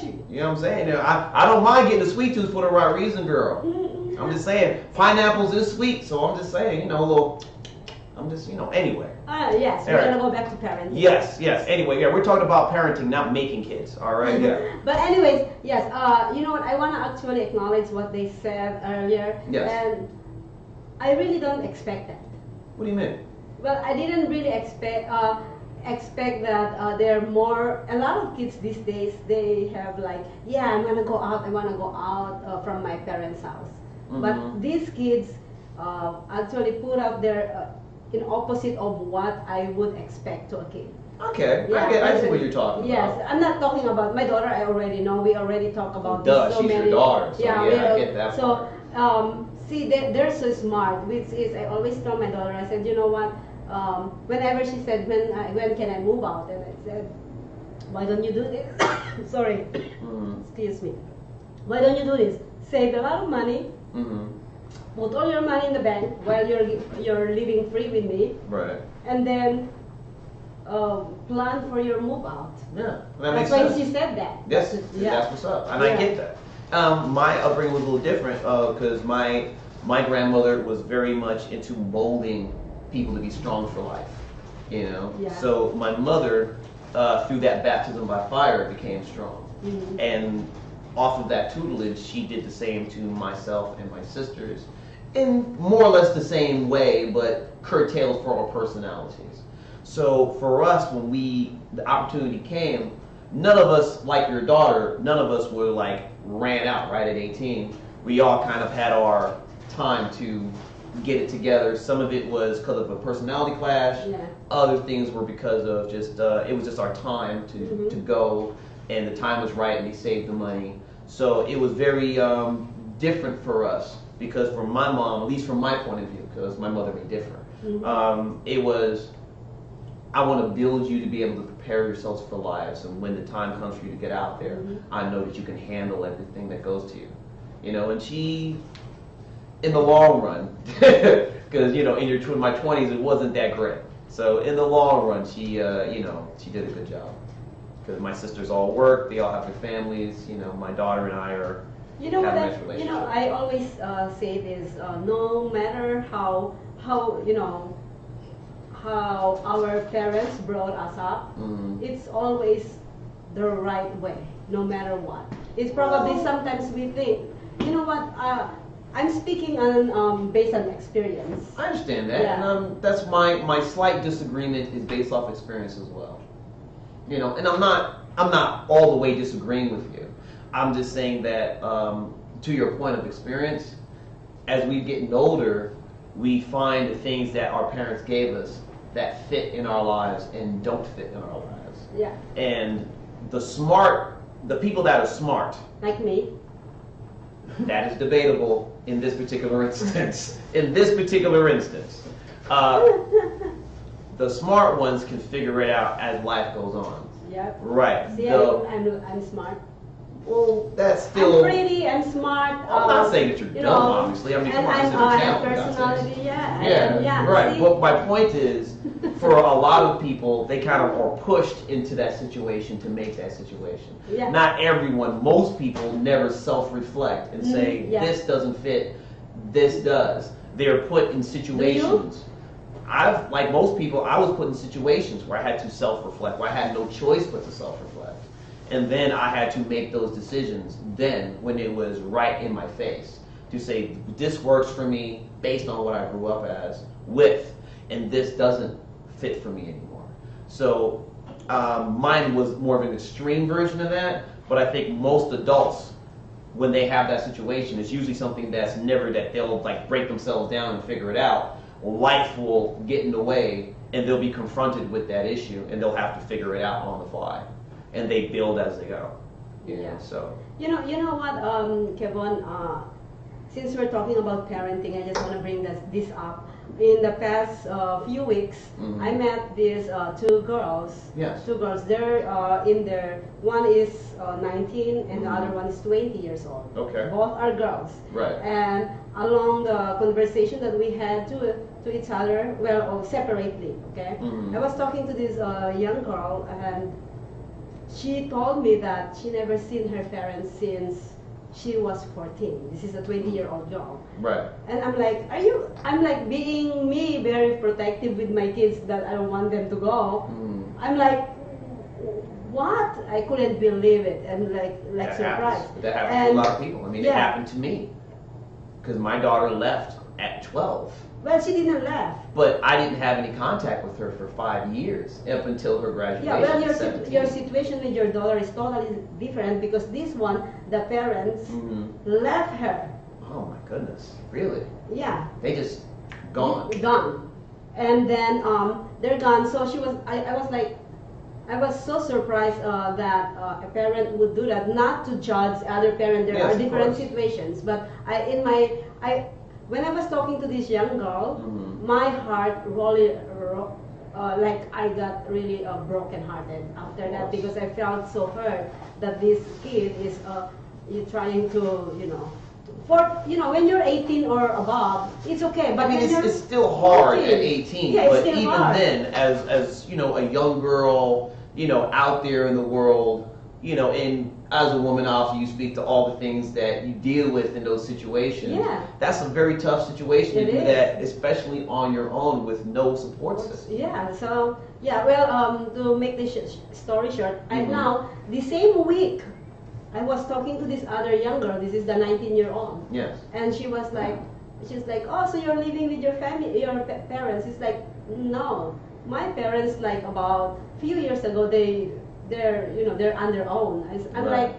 You know what I'm saying? I don't mind getting a sweet tooth for the right reason, girl. I'm just saying, pineapples is sweet, so I'm just saying, a little. I'm just, anyway. Yes, we're gonna go back to parenting. Yes. Anyway, yeah, we're talking about parenting, not making kids. All right, yeah. But anyways, yes. You know what? I wanna actually acknowledge what they said earlier. Yes. And I really don't expect that. What do you mean? Well, I didn't really expect that there are more. A lot of kids these days, they have like, yeah, I want to go out from my parents' house. Mm-hmm. But these kids actually put up their in opposite of what I would expect to a kid. Okay, Yeah, I see what you're talking yes, about. I'm not talking about my daughter. I already know. We already talked about Duh, this so she's many. your daughter, so yeah, I get that So see, they're so smart. Which is, I always tell my daughter. I said, you know what? Whenever she said, when can I move out? And I said, why don't you do this? Sorry, excuse me. Why don't you do this? Save a lot of money. Mm-hmm. Put all your money in the bank while you're living free with me. Right. And then plan for your move out. Yeah, That's makes why sense. she said that. Yes, Yeah. that's what's up, and I get that. My upbringing was a little different because my grandmother was very much into molding people to be strong for life. Yeah. So my mother, through that baptism by fire, became strong, Mhm. and off of that tutelage, she did the same to myself and my sisters, in more or less the same way, but curtailed for our personalities. So for us, when the opportunity came, none of us, like your daughter, none of us were like ran out right at 18. We all kind of had our time to get it together. Some of it was because of a personality clash. Yeah. Other things were because of just it was just our time to go, and the time was right, and we saved the money. So it was very different for us because for my mom, at least from my point of view, because my mother may differ, it was, I want to build you to be able to prepare yourselves for lives, and when the time comes for you to get out there, I know that you can handle everything that goes to you. you know, and she, in the long run, because, you know, in my 20s, it wasn't that great. So in the long run, she, you know, she did a good job. Because my sisters all work, they all have their families, you know, my daughter and I are you know have what a nice relationship. you know, I always say this, no matter how you know, how our parents brought us up, it's always the right way, no matter what. It's probably sometimes we think, you know what, I'm speaking on based on experience. I understand that, Yeah. and that's my slight disagreement is based off experience as well. You know, and I'm not all the way disagreeing with you. I'm just saying that to your point of experience, as we're getting older, we find the things that our parents gave us that fit in our lives and don't fit in our lives. Yeah. And the people that are smart, Like me. that is debatable in this particular instance. In this particular instance, the smart ones can figure it out as life goes on. Yep. Right. See, I'm smart. Well, that's still. I'm pretty, I'm smart. I'm not saying that you're you dumb, know, obviously. I mean, come and on, I this is a have talent, for God's sakes. personality, yeah. Yeah, yeah. right. See? But my point is, for a lot of people, they kind of are pushed into that situation to make that situation. Yeah. Not everyone, most people never self-reflect and say, yeah. this doesn't fit, this does. They're put in situations. Like most people, I was put in situations where I had to self-reflect, where I had no choice but to self-reflect. And then I had to make those decisions then when it was right in my face to say, this works for me based on what I grew up as with, and this doesn't fit for me anymore. So mine was more of an extreme version of that, but I think most adults, when they have that situation, it's usually something that's never that they'll like break themselves down and figure it out. Life will get in the way and they'll be confronted with that issue and they'll have to figure it out on the fly. And they build as they go. Yeah. So. You know what, Kevon, since we're talking about parenting, I just want to bring this up. In the past few weeks, I met these two girls. Yes. Two girls. They're in their, one is 19 and the other one is 20 years old. Okay. Both are girls. Right. And along the conversation that we had to each other, well, separately, okay? I was talking to this young girl and she told me that she never seen her parents since she was 14. This is a 20-year-old girl. Right. And I'm like, I'm like being me, very protective with my kids that I don't want them to go. I'm like, what? I couldn't believe it. I'm like that surprised. Happens. That happens to a lot of people. I mean, it happened to me. Because my daughter left at 12. Well, she didn't laugh. But I didn't have any contact with her for 5 years, up until her graduation. Yeah, well, at your situation with your daughter is totally different because this one, the parents left her. Oh my goodness, really? Yeah. They just gone. Gone. And then they're gone. So she was. I was like, I was so surprised that a parent would do that. Not to judge other parents. There are different situations, but when I was talking to this young girl, my heart really, like I got really broken-hearted after that because I felt so hurt that this kid is trying to, when you're 18 or above, it's okay. But I mean, it's still hard at 18. Yeah, but it's still even hard. then, as a young girl, out there in the world, and as a woman, obviously, you speak to all the things that you deal with in those situations. Yeah. That's a very tough situation to It do is. that, especially on your own with no support system. Yeah, so, well, to make this story short, now, the same week, I was talking to this other young girl, this is the 19-year-old. Yes. And she's like, oh, so you're living with your family, your parents? It's like, no. My parents, like, about a few years ago, they're on their own. I'm like,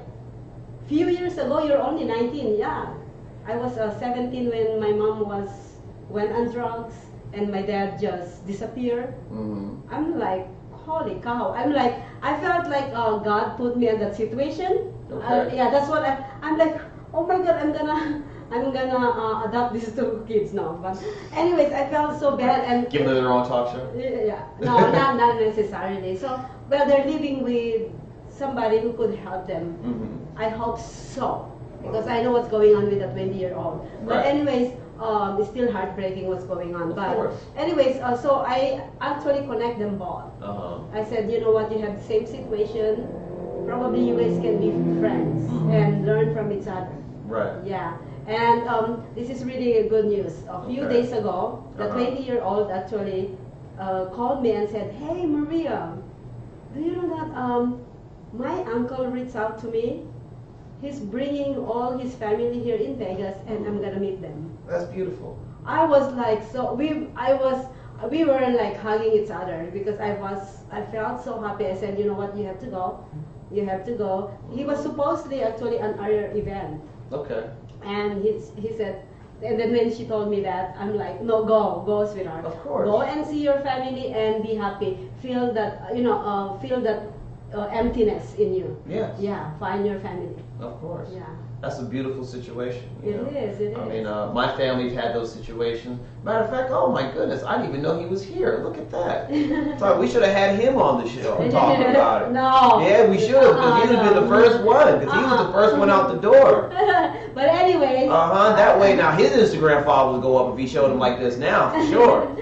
few years ago, you're only 19. Yeah, I was 17 when my mom went on drugs and my dad just disappeared. I'm like, holy cow. I'm like, I felt like God put me in that situation. Okay. That's what I'm like, oh my God, I'm gonna adopt these two kids now. But anyways, I felt so bad and Give them their own talk show? yeah, no, not necessarily. So, well, they're living with somebody who could help them. I hope so. because I know what's going on with a 20-year-old. But Right. anyways, it's still heartbreaking what's going on. Of But course. anyways, so I actually connect them both. Uh-huh. I said, you know what, you have the same situation. Probably you guys can be friends and learn from each other. Right. Yeah. And this is really good news. A few Okay. days ago, the 20-year-old actually called me and said, "Hey Maria, do you know that my uncle reached out to me? He's bringing all his family here in Vegas, and I'm gonna meet them." That's beautiful. I was like, we were like hugging each other because I felt so happy. I said, you know what, you have to go. You have to go. He was supposedly actually an our event. Okay. And he said, and then when she told me that, I'm like, no, go, sweetheart. Of course. Go and see your family and be happy. Feel that, feel that emptiness in you. Yes. Yeah, find your family. Of course. Yeah. That's a beautiful situation. You know? It is. I mean, my family's had those situations. Matter of fact, oh my goodness, I didn't even know he was here. Look at that. So we should have had him on the show talking about it. No. Yeah, we should have, because he would have been the first one, because he was the first one out the door. But anyways. That way now his Instagram followers go up if he showed him like this now, for sure.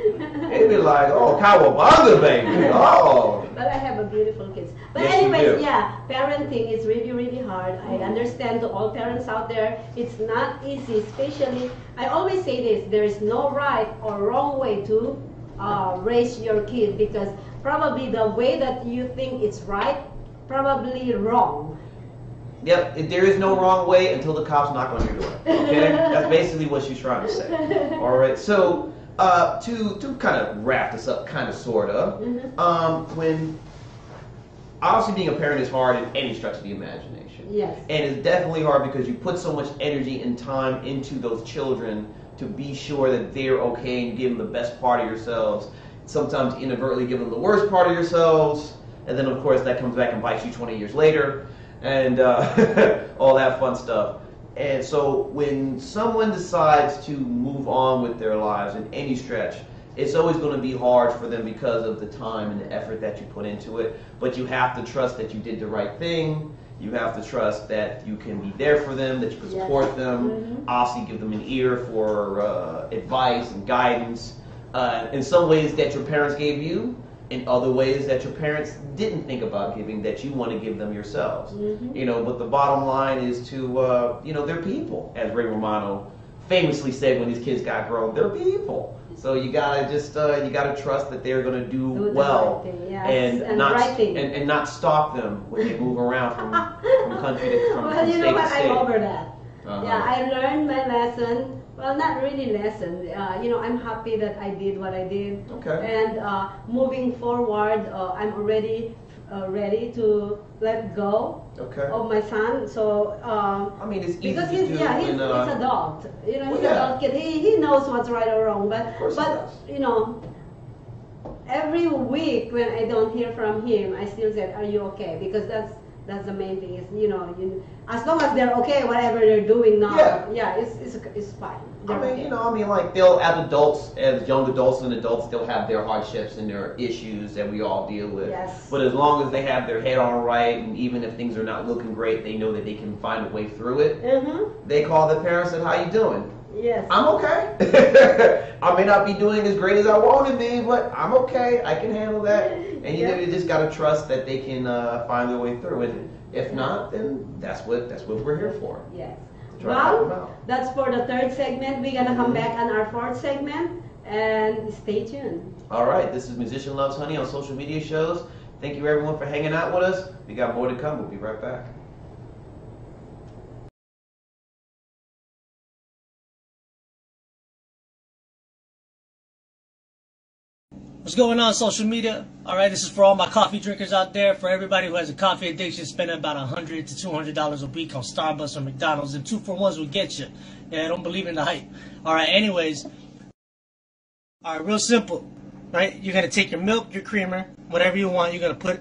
They'd be like, oh, cowabunga, baby. Oh. But I have a beautiful kids. But Yes, you anyways, do. yeah, parenting is really, really hard. I understand to all parents out there, it's not easy, especially, I always say this, there is no right or wrong way to raise your kid, because probably the way that you think it's right, probably wrong. Yep, there is no wrong way until the cops knock on your door. Okay? That's basically what she's trying to say. All right, so to kind of wrap this up, kind of, sort of, when obviously being a parent is hard in any stretch of the imagination. Yes. And it's definitely hard because you put so much energy and time into those children to be sure that they're okay and give them the best part of yourselves. Sometimes inadvertently give them the worst part of yourselves. And then, of course, that comes back and bites you 20 years later. And all that fun stuff. And so when someone decides to move on with their lives in any stretch, it's always going to be hard for them because of the time and the effort that you put into it. But you have to trust that you did the right thing. You have to trust that you can be there for them, that you can support them. Obviously give them an ear for advice and guidance. In some ways that your parents gave you, in other ways that your parents didn't think about giving, that you want to give them yourselves. You know, but the bottom line is to, they're people, as Ray Romano famously said when his kids got grown. They're people. So you gotta just you gotta trust that they're gonna do well, right thing, yes. and not right thing. and not stop them when they move around from country to from Well, you state know what? to state. I'm over that. Uh-huh. Yeah, I learned my lesson. Well, not really lesson. I'm happy that I did what I did. Okay. And moving forward, I'm already ready to let go Okay. of my son. So I mean, it's easy because to he's do. he's adult. He's Well, an yeah. adult kid. He knows what's right or wrong. Of course he does. Every week when I don't hear from him, I still say, "Are you okay?" Because that's the main thing. Is as long as they're okay, whatever they're doing now, it's fine. They're okay. Like they'll, as young adults and adults, they'll have their hardships and their issues that we all deal with. Yes. But as long as they have their head on right, and even if things are not looking great, they know that they can find a way through it. They call their parents and, "How you doing?" Yes. "I'm okay." I may not be doing as great as I want to be, but I'm okay. I can handle that. And you just gotta trust that they can find their way through it. If not, then that's what we're here for. Yes. Try to help them Well, out. that's for the third segment. We're gonna come back on our fourth segment, and stay tuned. All right, this is Musician Loves Honey on social media shows. Thank you everyone for hanging out with us. We got more to come. We'll be right back. What's going on, social media? All right, this is for all my coffee drinkers out there, for everybody who has a coffee addiction, spending about $100 to $200 a week on Starbucks or McDonald's, and 2-for-1s will get you. Yeah, I don't believe in the hype. All right, anyways. All right, real simple, right? You're going to take your milk, your creamer, whatever you want. You're going to put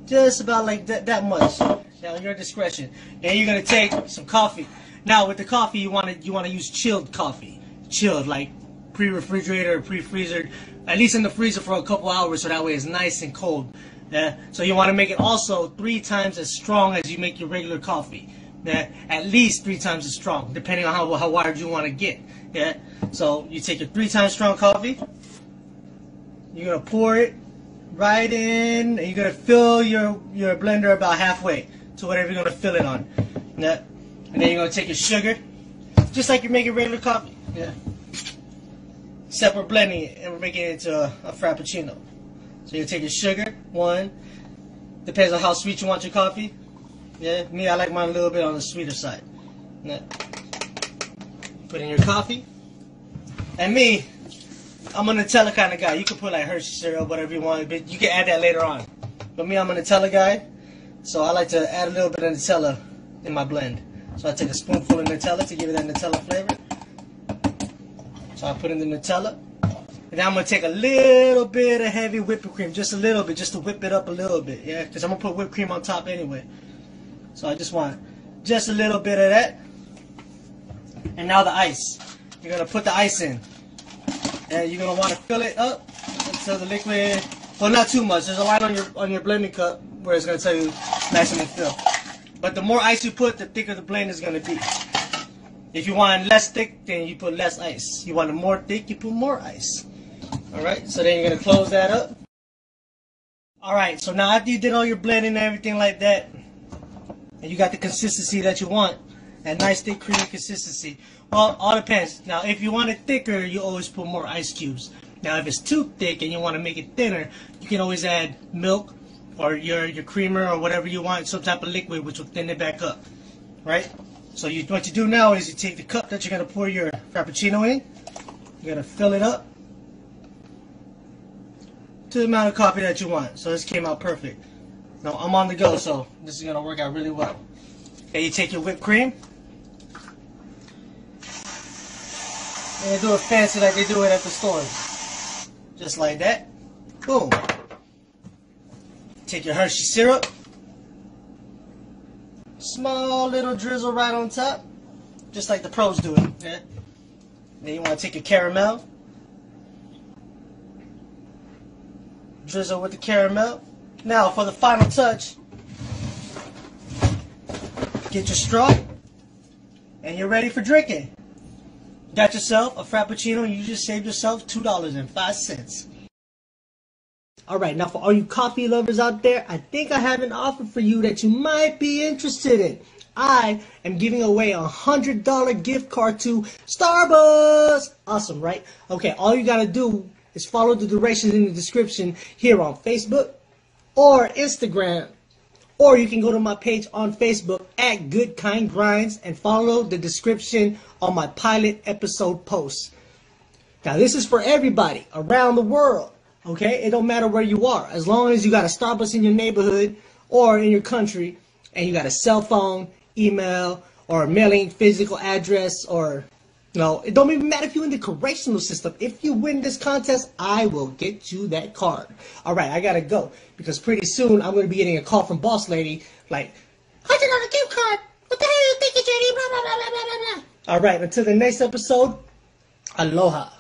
just about like that much. Now, your discretion. Then you're going to take some coffee. Now, with the coffee, you want to use chilled coffee. Chilled, like pre-refrigerator or pre-freezer, at least in the freezer for a couple hours, so that way it's nice and cold. So you want to make it also 3 times as strong as you make your regular coffee. Yeah, at least 3 times as strong, depending on how wired you want to get. Yeah, so you take your 3 times strong coffee. You're gonna pour it right in, and you're gonna fill your blender about halfway to whatever you're gonna fill it on. Yeah, and then you're gonna take your sugar, just like you're making regular coffee. Yeah, except we're blending it and we're making it into a frappuccino. So you take your sugar, 1. Depends on how sweet you want your coffee. Yeah, me, I like mine a little bit on the sweeter side. Yeah. Put in your coffee. And me, I'm a Nutella kind of guy. You can put like Hershey syrup, whatever you want, but you can add that later on. But me, I'm a Nutella guy, so I like to add a little bit of Nutella in my blend. So I take a spoonful of Nutella to give it that Nutella flavor. So I put in the Nutella. And then I'm going to take a little bit of heavy whipping cream, just a little bit, just to whip it up a little bit, yeah? Because I'm going to put whipped cream on top anyway. So I just want just a little bit of that. And now the ice. You're going to put the ice in. And you're going to want to fill it up until the liquid, well, not too much. There's a line on your blending cup where it's going to tell you nice and fill. But the more ice you put, the thicker the blend is going to be. If you want less thick, then you put less ice. You want it more thick, you put more ice. Alright, so then you're going to close that up. Alright, so now after you did all your blending and everything like that, and you got the consistency that you want, that nice thick creamy consistency, well, all depends. Now, if you want it thicker, you always put more ice cubes. Now, if it's too thick and you want to make it thinner, you can always add milk or your creamer or whatever you want, some type of liquid, which will thin it back up. Right? So what you do now is you take the cup that you're going to pour your Frappuccino in, you're going to fill it up to the amount of coffee that you want. So this came out perfect. Now I'm on the go, so this is going to work out really well. Okay, you take your whipped cream and you do it fancy like they do it at the stores. Just like that. Boom. Take your Hershey syrup. Small little drizzle right on top. Just like the pros do it. Yeah? Then you want to take your caramel. Drizzle with the caramel. Now for the final touch, get your straw and you're ready for drinking. Got yourself a Frappuccino and you just saved yourself $2.05. Alright, now for all you coffee lovers out there, I think I have an offer for you that you might be interested in. I am giving away a $100 gift card to Starbucks. Awesome, right? Okay, all you gotta do is follow the directions in the description here on Facebook or Instagram. Or you can go to my page on Facebook at Good Kind Grinds and follow the description on my pilot episode post. Now this is for everybody around the world. Okay, it don't matter where you are. As long as you got a Starbucks in your neighborhood or in your country and you got a cell phone, email, or a mailing physical address, or, you know, it don't even matter if you're in the correctional system. If you win this contest, I will get you that card. All right, I got to go because pretty soon I'm going to be getting a call from Boss Lady like, $100 gift card. What the hell are you thinking, JD? Blah, blah, blah, blah, blah, blah. All right, until the next episode, aloha.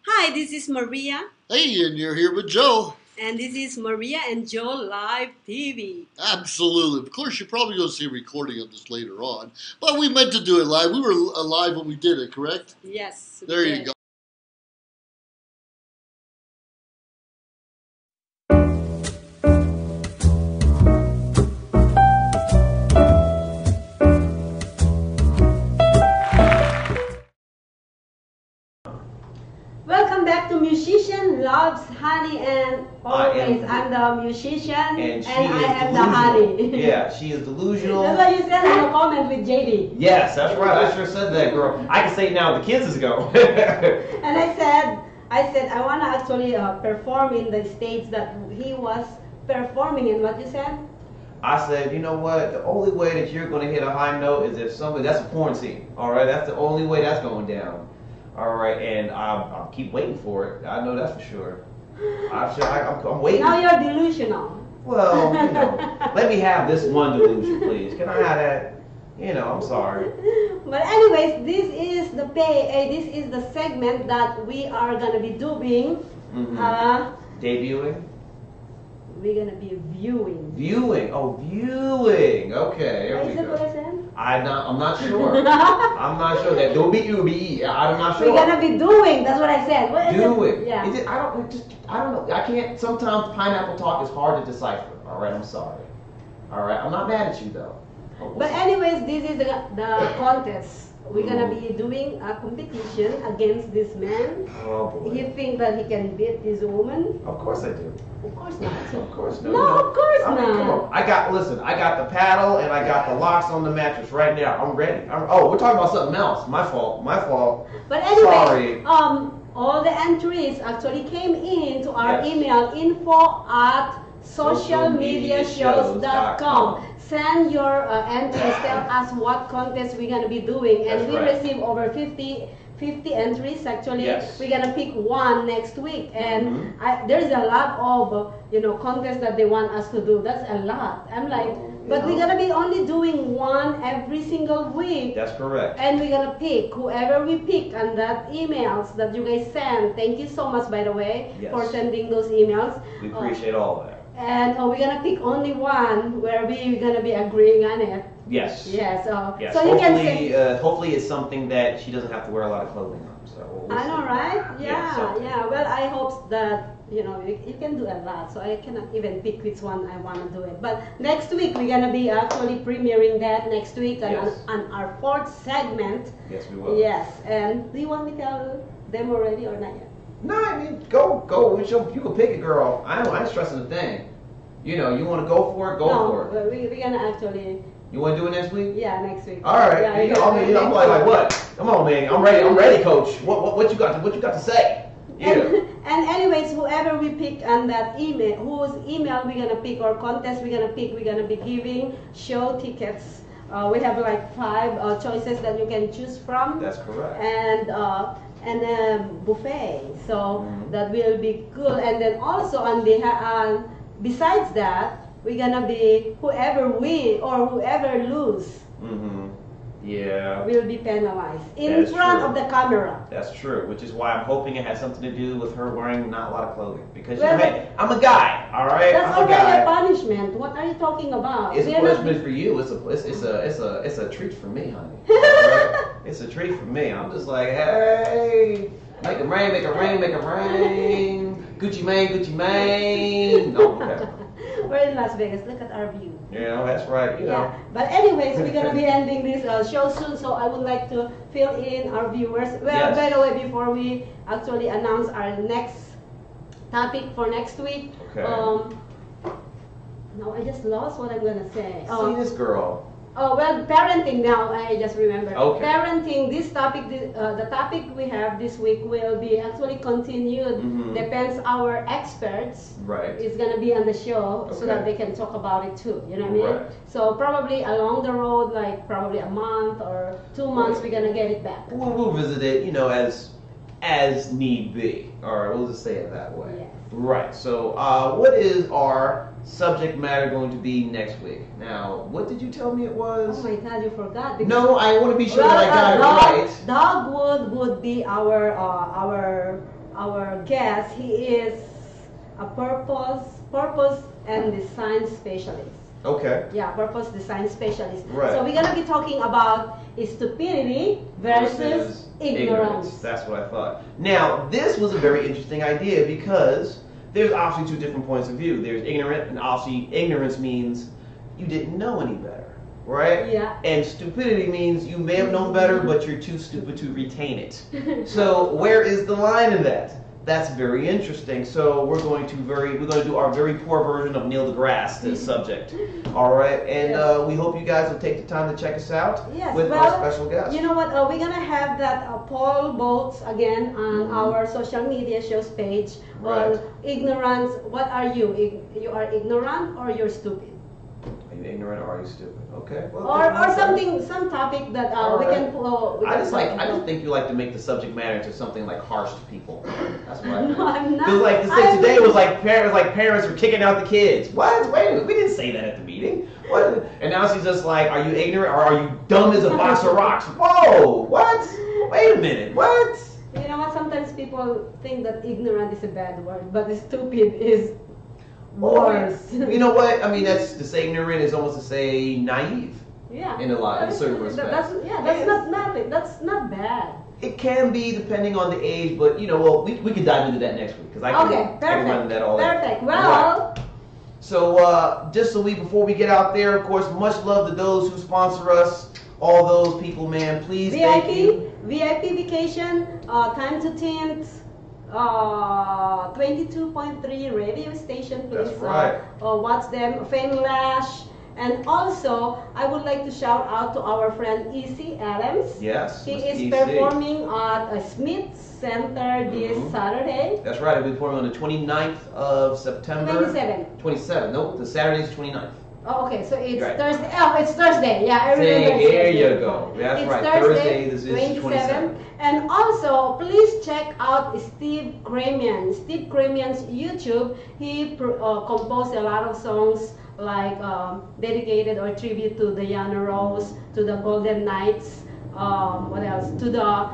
Hi, this is Maria. Hey, and you're here with Joe. And this is Maria and Joe Live TV. Absolutely. Of course, you're probably going to see a recording of this later on. But we meant to do it live. We were live when we did it, correct? Yes. There you go. Welcome back to Musician Loves Honey, and always I'm the musician and I am the honey. Yeah, she is delusional. That's what you said in the comment with JD. Yes, that's right. I sure said that, girl. I can say it now. The kids is go. And I said I want to actually perform in the stage that he was performing in. What you said? I said, you know what? The only way that you're going to hit a high note is if somebody. That's a porn scene. All right, that's the only way that's going down. All right, and I'll keep waiting for it. I know that's for sure. I'm waiting. Now you're delusional. Well, you know, let me have this one delusion, please. Can I have that? You know, I'm sorry. But anyways, this is the segment that we are gonna be doing. Debuting. We're gonna be viewing. Viewing. Oh, viewing. Okay, there we go. What I said? I'm not sure. I'm not sure that don't be you be. I'm not sure. We're gonna be doing. That's what I said. What is doing. It? Yeah. Is it? I don't know. I can't. Sometimes pineapple talk is hard to decipher. All right. I'm sorry. All right. I'm not mad at you though. But anyways, this is the contest. We're gonna be doing a competition against this man. Oh boy. He think that he can beat this woman? Of course I do. Of course not. Of course no. No, of course I mean, not. Come on. I got the paddle and I got the locks on the mattress right now. I'm ready. We're talking about something else. My fault. But anyway, sorry. all the entries actually came in to our email info@socialmediashows.com. Send your entries, tell us what contest we're gonna be doing, and we received over 50 entries actually. Yes. We're gonna pick one next week, and there's a lot of contests that they want us to do. That's a lot. I'm like, but we're gonna be only doing one every single week. That's correct. And we're gonna pick whoever we pick on that emails that you guys send. Thank you so much, by the way, for sending those emails. We appreciate all of that. And we're gonna pick only one where we're gonna be agreeing on it. Yes. Yes. Yes. So you can say, hopefully it's something that she doesn't have to wear a lot of clothing on. So we'll I know, right? Yeah. Well, I hope that you can do a lot. So I cannot even pick which one I want to do it. But next week we're gonna be actually premiering that next week on our 4th segment. Yes, we will. Yes. And do you want me to tell them already or not yet? No, I mean, go. You can pick it, girl. I ain't stressing a thing. You want to go for it, go for it. No, we're gonna actually. You want to do it next week? Yeah, next week. All right. Yeah, I'm like what? Come on, man. I'm ready, coach. What you got to say? Yeah. And anyways, whoever we pick on that email, whose email we're gonna pick or contest we're gonna pick, we're gonna be giving show tickets. We have like 5 choices that you can choose from. That's correct. And a buffet, so that will be good. And then also besides that, we're gonna be whoever win or whoever lose. Yeah. Will be penalized in front of the camera. That's true, which is why I'm hoping it has something to do with her wearing not a lot of clothing. Because I'm a guy, all right. That's already a punishment. What are you talking about? It's a punishment for you. It's a treat for me, honey. Right? It's a treat for me. I'm just like, hey, make it rain, make it rain, make it rain. Gucci Mane. No, okay. We're in Las Vegas. Look at our view. Yeah, that's right. You know. But anyways, we're gonna be ending this show soon, so I would like to fill in our viewers. Well, by the way, before we actually announce our next topic for next week, no, I just lost what I'm gonna say. See this girl. Oh, well, parenting now, I just remember. Okay. Parenting, this topic, the topic we have this week will be actually continued. Depends our experts. Right. Is going to be on the show so that they can talk about it too. You know what I mean? Right. So probably along the road, like probably a month or 2 months, we're going to get it back. We'll visit it, as need be. All right, we'll just say it that way. Yes. Right. So, what is our subject matter going to be next week? Now, what did you tell me it was? Oh my God, you forgot. No, I want to be sure that I got it right. Dogwood would be our our guest. He is a purpose and design specialist. Okay. Yeah, purpose design specialist. Right. So we're gonna be talking about stupidity versus ignorance. That's what I thought. Now, this was a very interesting idea because there's obviously two different points of view. There's ignorant, and obviously ignorance means you didn't know any better, right? Yeah. And stupidity means you may have known better, but you're too stupid to retain it. So where is the line in that? That's very interesting. So we're going to do our very poor version of Neil deGrasse this subject. All right, and we hope you guys will take the time to check us out with our special guest. You know what? We're gonna have that poll votes again on our social media shows page. Right. Ignorance. What are you? You are ignorant or you're stupid? Are you ignorant or are you stupid? Okay. Well, Or some topic that we can. I just think you like to make the subject matter into something like harsh to people. That's what I think. No, I'm not. Because like the thing today was like parents are kicking out the kids. What? Wait a minute, we didn't say that at the meeting. What? And now she's just like, are you ignorant or are you dumb as a box of rocks? Whoa! What? Wait a minute. What? You know what? Sometimes people think that ignorant is a bad word, but stupid is worse. You know what? I mean, that's to say ignorant is almost to say naive. Yeah. In a certain respect. That's not bad. It can be depending on the age, but you know, well, we can dive into that next week because I can run that all. Perfect. Well. Right. So before we get out there, of course, much love to those who sponsor us. All those people, man, please. Thank you. VIP vacation, time to tint. 22.3 radio station, please. That's right. Watch them. Fame Lash. And also, I would like to shout out to our friend E.C. Adams. Yes. He is performing at a Smith Center this Saturday. That's right. I'll be performing on the 29th of September. 27. Nope, the Saturday is 29th. Oh, okay. So it's right. Thursday. Oh, it's Thursday. Yeah, I remember. There you go. That's it's right. Thursday, this is 27. And also, please check out Steve Kremian. Steve Kremian's YouTube. He composed a lot of songs like dedicated or tribute to Diana Rose, to the Golden Knights. What else? To the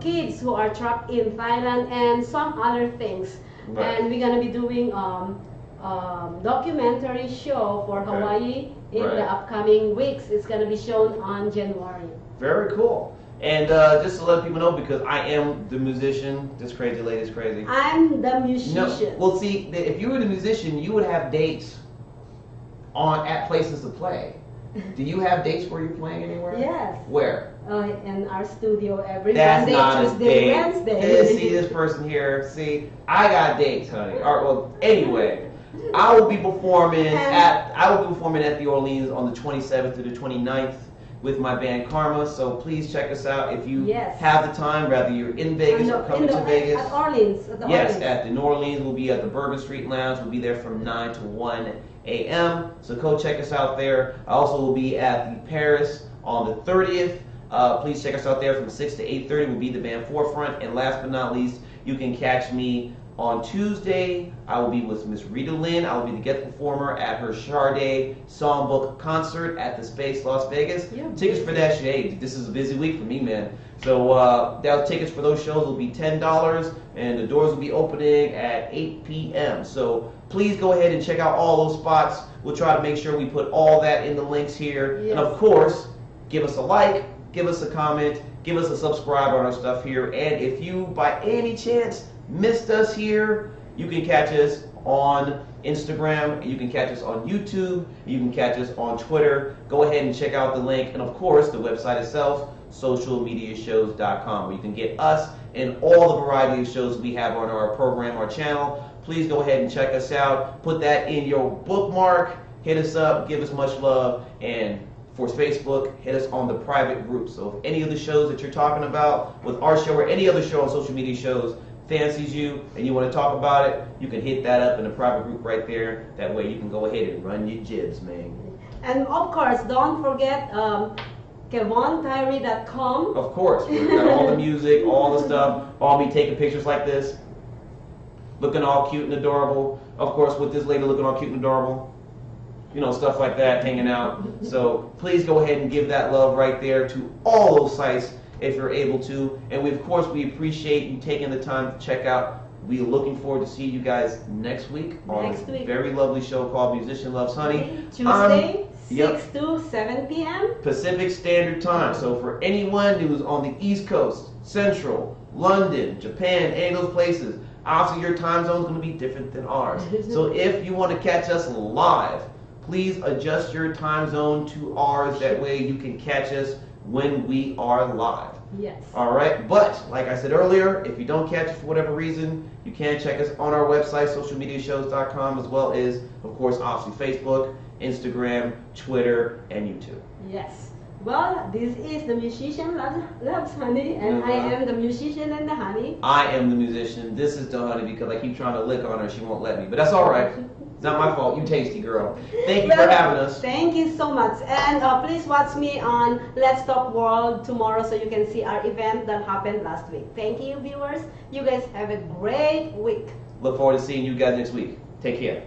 kids who are trapped in Thailand and some other things. Right. And we're gonna be doing documentary show for Hawaii in the upcoming weeks. It's going to be shown on January. Very cool. And just to let people know, because I am the musician, this crazy lady's crazy. I'm the musician. No, well, see, if you were the musician, you would have dates at places to play. Do you have dates where you're playing anywhere? Yes. Where? In our studio every Monday, Tuesday, Wednesday. See this person here? See, I got dates, honey. All right, well, anyway. I will be performing at the Orleans on the 27th to the 29th with my band Karma. So please check us out if you have the time, whether you're in Vegas or coming to Vegas. At Orleans. At the New Orleans. We'll be at the Bourbon Street Lounge. We'll be there from 9 to 1 a.m. So go check us out there. I also will be at the Paris on the 30th. Please check us out there from 6 to 8:30. We'll be the band Forefront. And last but not least, you can catch me on Tuesday. I will be with Miss Rita Lynn. I will be the guest performer at her Sade Songbook concert at the Space Las Vegas. Yeah, tickets for that, this is a busy week for me, man. So tickets for those shows will be $10, and the doors will be opening at 8 p.m. So please go ahead and check out all those spots. We'll try to make sure we put all that in the links here. Yes. And of course, give us a like, give us a comment, give us a subscribe on our stuff here. And if you, by any chance, missed us here, you can catch us on Instagram, you can catch us on YouTube, you can catch us on Twitter. Go ahead and check out the link, and of course the website itself, socialmediashows.com, where you can get us and all the variety of shows we have on our program, our channel. Please go ahead and check us out, put that in your bookmark, hit us up, give us much love, and for Facebook, hit us on the private group. So if any of the shows that you're talking about with our show or any other show on social media shows fancies you and you want to talk about it, you can hit that up in the private group right there. That way you can go ahead and run your jibs, man. And of course, don't forget KevonTyrre.com. Of course, we've got all the music, all the stuff, all me taking pictures like this, looking all cute and adorable. Of course, with this lady looking all cute and adorable. You know, stuff like that, hanging out. So please go ahead and give that love right there to all those sites. if you're able to. And we, of course, we appreciate you taking the time to check out. We're looking forward to see you guys next week on a very lovely show called Musician Loves Honey. Tuesday, 6 to 7 p.m. Pacific Standard Time. So for anyone who's on the East Coast, Central, London, Japan, any of those places, obviously your time zone is going to be different than ours. So if you want to catch us live, please adjust your time zone to ours. That way you can catch us when we are live. Yes. All right. But like I said earlier, if you don't catch it for whatever reason, you can check us on our website, socialmediashows.com, as well as, of course, obviously Facebook, Instagram, Twitter, and YouTube. Yes. Well, this is the Musician Loves Honey, and I am the musician and the honey. I am the musician. This is the honey because I keep trying to lick on her. She won't let me. But that's all right. It's not my fault. You tasty girl. Thank you for having us. Thank you so much. And please watch me on Let's Talk World tomorrow so you can see our event that happened last week. Thank you, viewers. You guys have a great week. Look forward to seeing you guys next week. Take care.